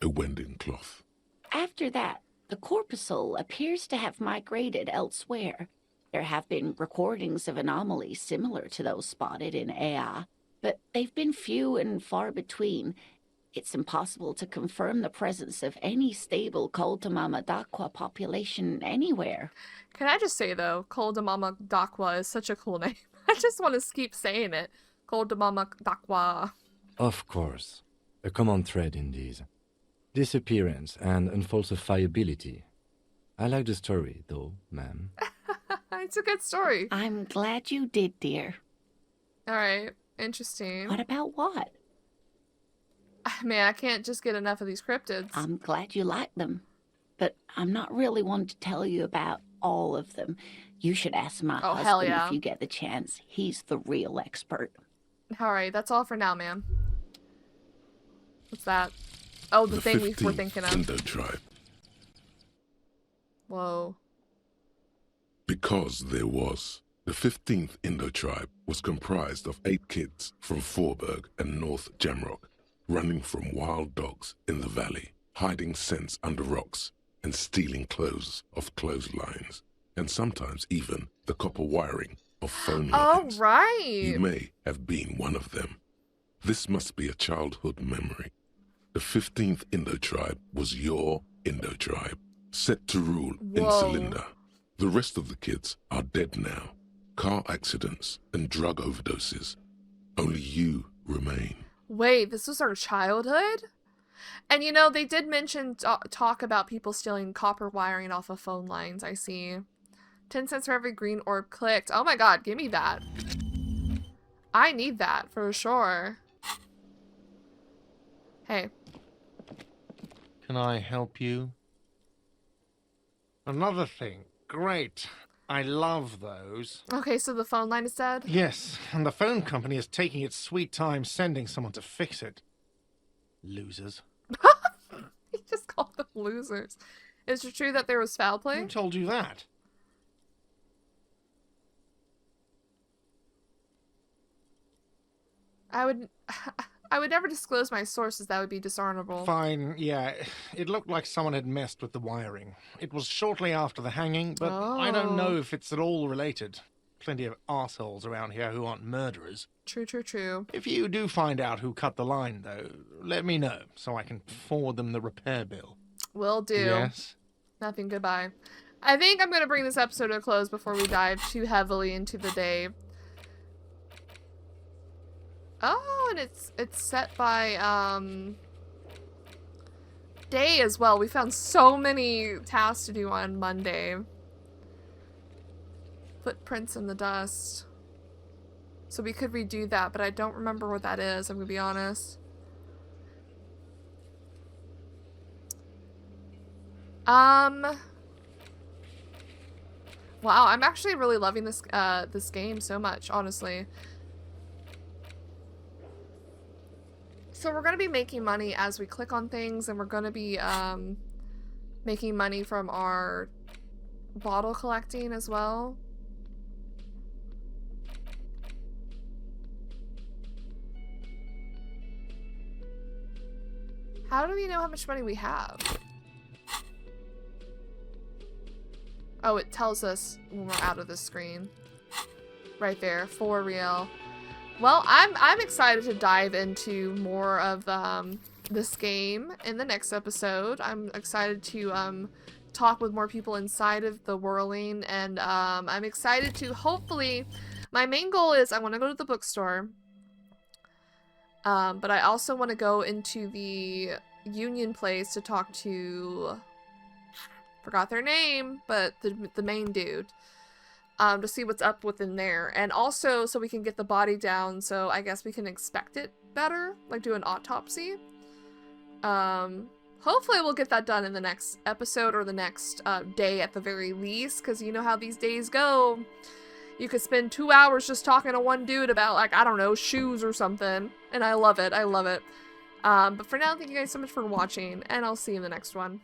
A wending cloth.
After that, the corpuscle appears to have migrated elsewhere. There have been recordings of anomalies similar to those spotted in Ea, but they've been few and far between. It's impossible to confirm the presence of any stable Coldamama Dakwa population anywhere.
Can I just say, though, Coldamama Dakwa is such a cool name. I just want to keep saying it. Coldamama Dakwa.
Of course. A common thread in these. Disappearance and unfalsifiability. I like the story, though, ma'am.
It's a good story.
I'm glad you did, dear.
All right. Interesting.
What about what?
Man, I can't just get enough of these cryptids.
I'm glad you like them, but I'm not really one to tell you about all of them. You should ask my husband if you get the chance. He's the real expert.
All right, that's all for now, ma'am. What's that? Oh, the thing we were thinking of.
Indo tribe.
Whoa.
Because there was. The 15th Indo tribe was comprised of 8 kids from Forberg and North Jamrock, running from wild dogs in the valley, hiding scents under rocks, and stealing clothes off clotheslines, and sometimes even the copper wiring of phone lines.
Oh, right.
You may have been one of them. This must be a childhood memory. The 15th Indo tribe was your Indo tribe, set to rule in Cylinder. The rest of the kids are dead now. Car accidents and drug overdoses. Only you remain.
Wait, this was our childhood? And you know, they did mention talk about people stealing copper wiring off of phone lines, I see. 10 cents for every green orb clicked. Oh my god, give me that. I need that for sure. Hey.
Can I help you? Another thing. Great. I love those.
Okay, so the phone line is dead?
Yes, and the phone company is taking its sweet time sending someone to fix it. Losers.
He just called them losers. Is it true that there was foul play?
Who told you that?
I would never disclose my sources. That would be dishonorable.
Fine, yeah. It looked like someone had messed with the wiring. It was shortly after the hanging, but I don't know if it's at all related. Plenty of assholes around here who aren't murderers.
True, true, true.
If you do find out who cut the line, though, let me know so I can forward them the repair bill.
Will do.
Yes?
Nothing, goodbye. I think I'm going to bring this episode to a close before we dive too heavily into the day. Oh, and it's set by, day as well. We found so many tasks to do on Monday. Footprints in the dust. So we could redo that, but I don't remember what that is, I'm gonna be honest. Wow, I'm actually really loving this this game so much, honestly. So we're gonna be making money as we click on things, and we're gonna be making money from our bottle collecting as well. How do we know how much money we have? Oh, it tells us when we're out of the screen. Right there, for real. Well, I'm excited to dive into more of this game in the next episode. I'm excited to talk with more people inside of the whirling, and I'm excited to hopefully. My main goal is I want to go to the bookstore, but I also want to go into the Union place to talk to. Forgot their name, but the main dude. To see what's up within there, and also so we can get the body down, so I guess we can inspect it better, like do an autopsy. Hopefully we'll get that done in the next episode, or the next day at the very least, because you know how these days go. You could spend 2 hours just talking to one dude about, like, I don't know, shoes or something, and I love it, I love it. But for now, thank you guys so much for watching, and I'll see you in the next one.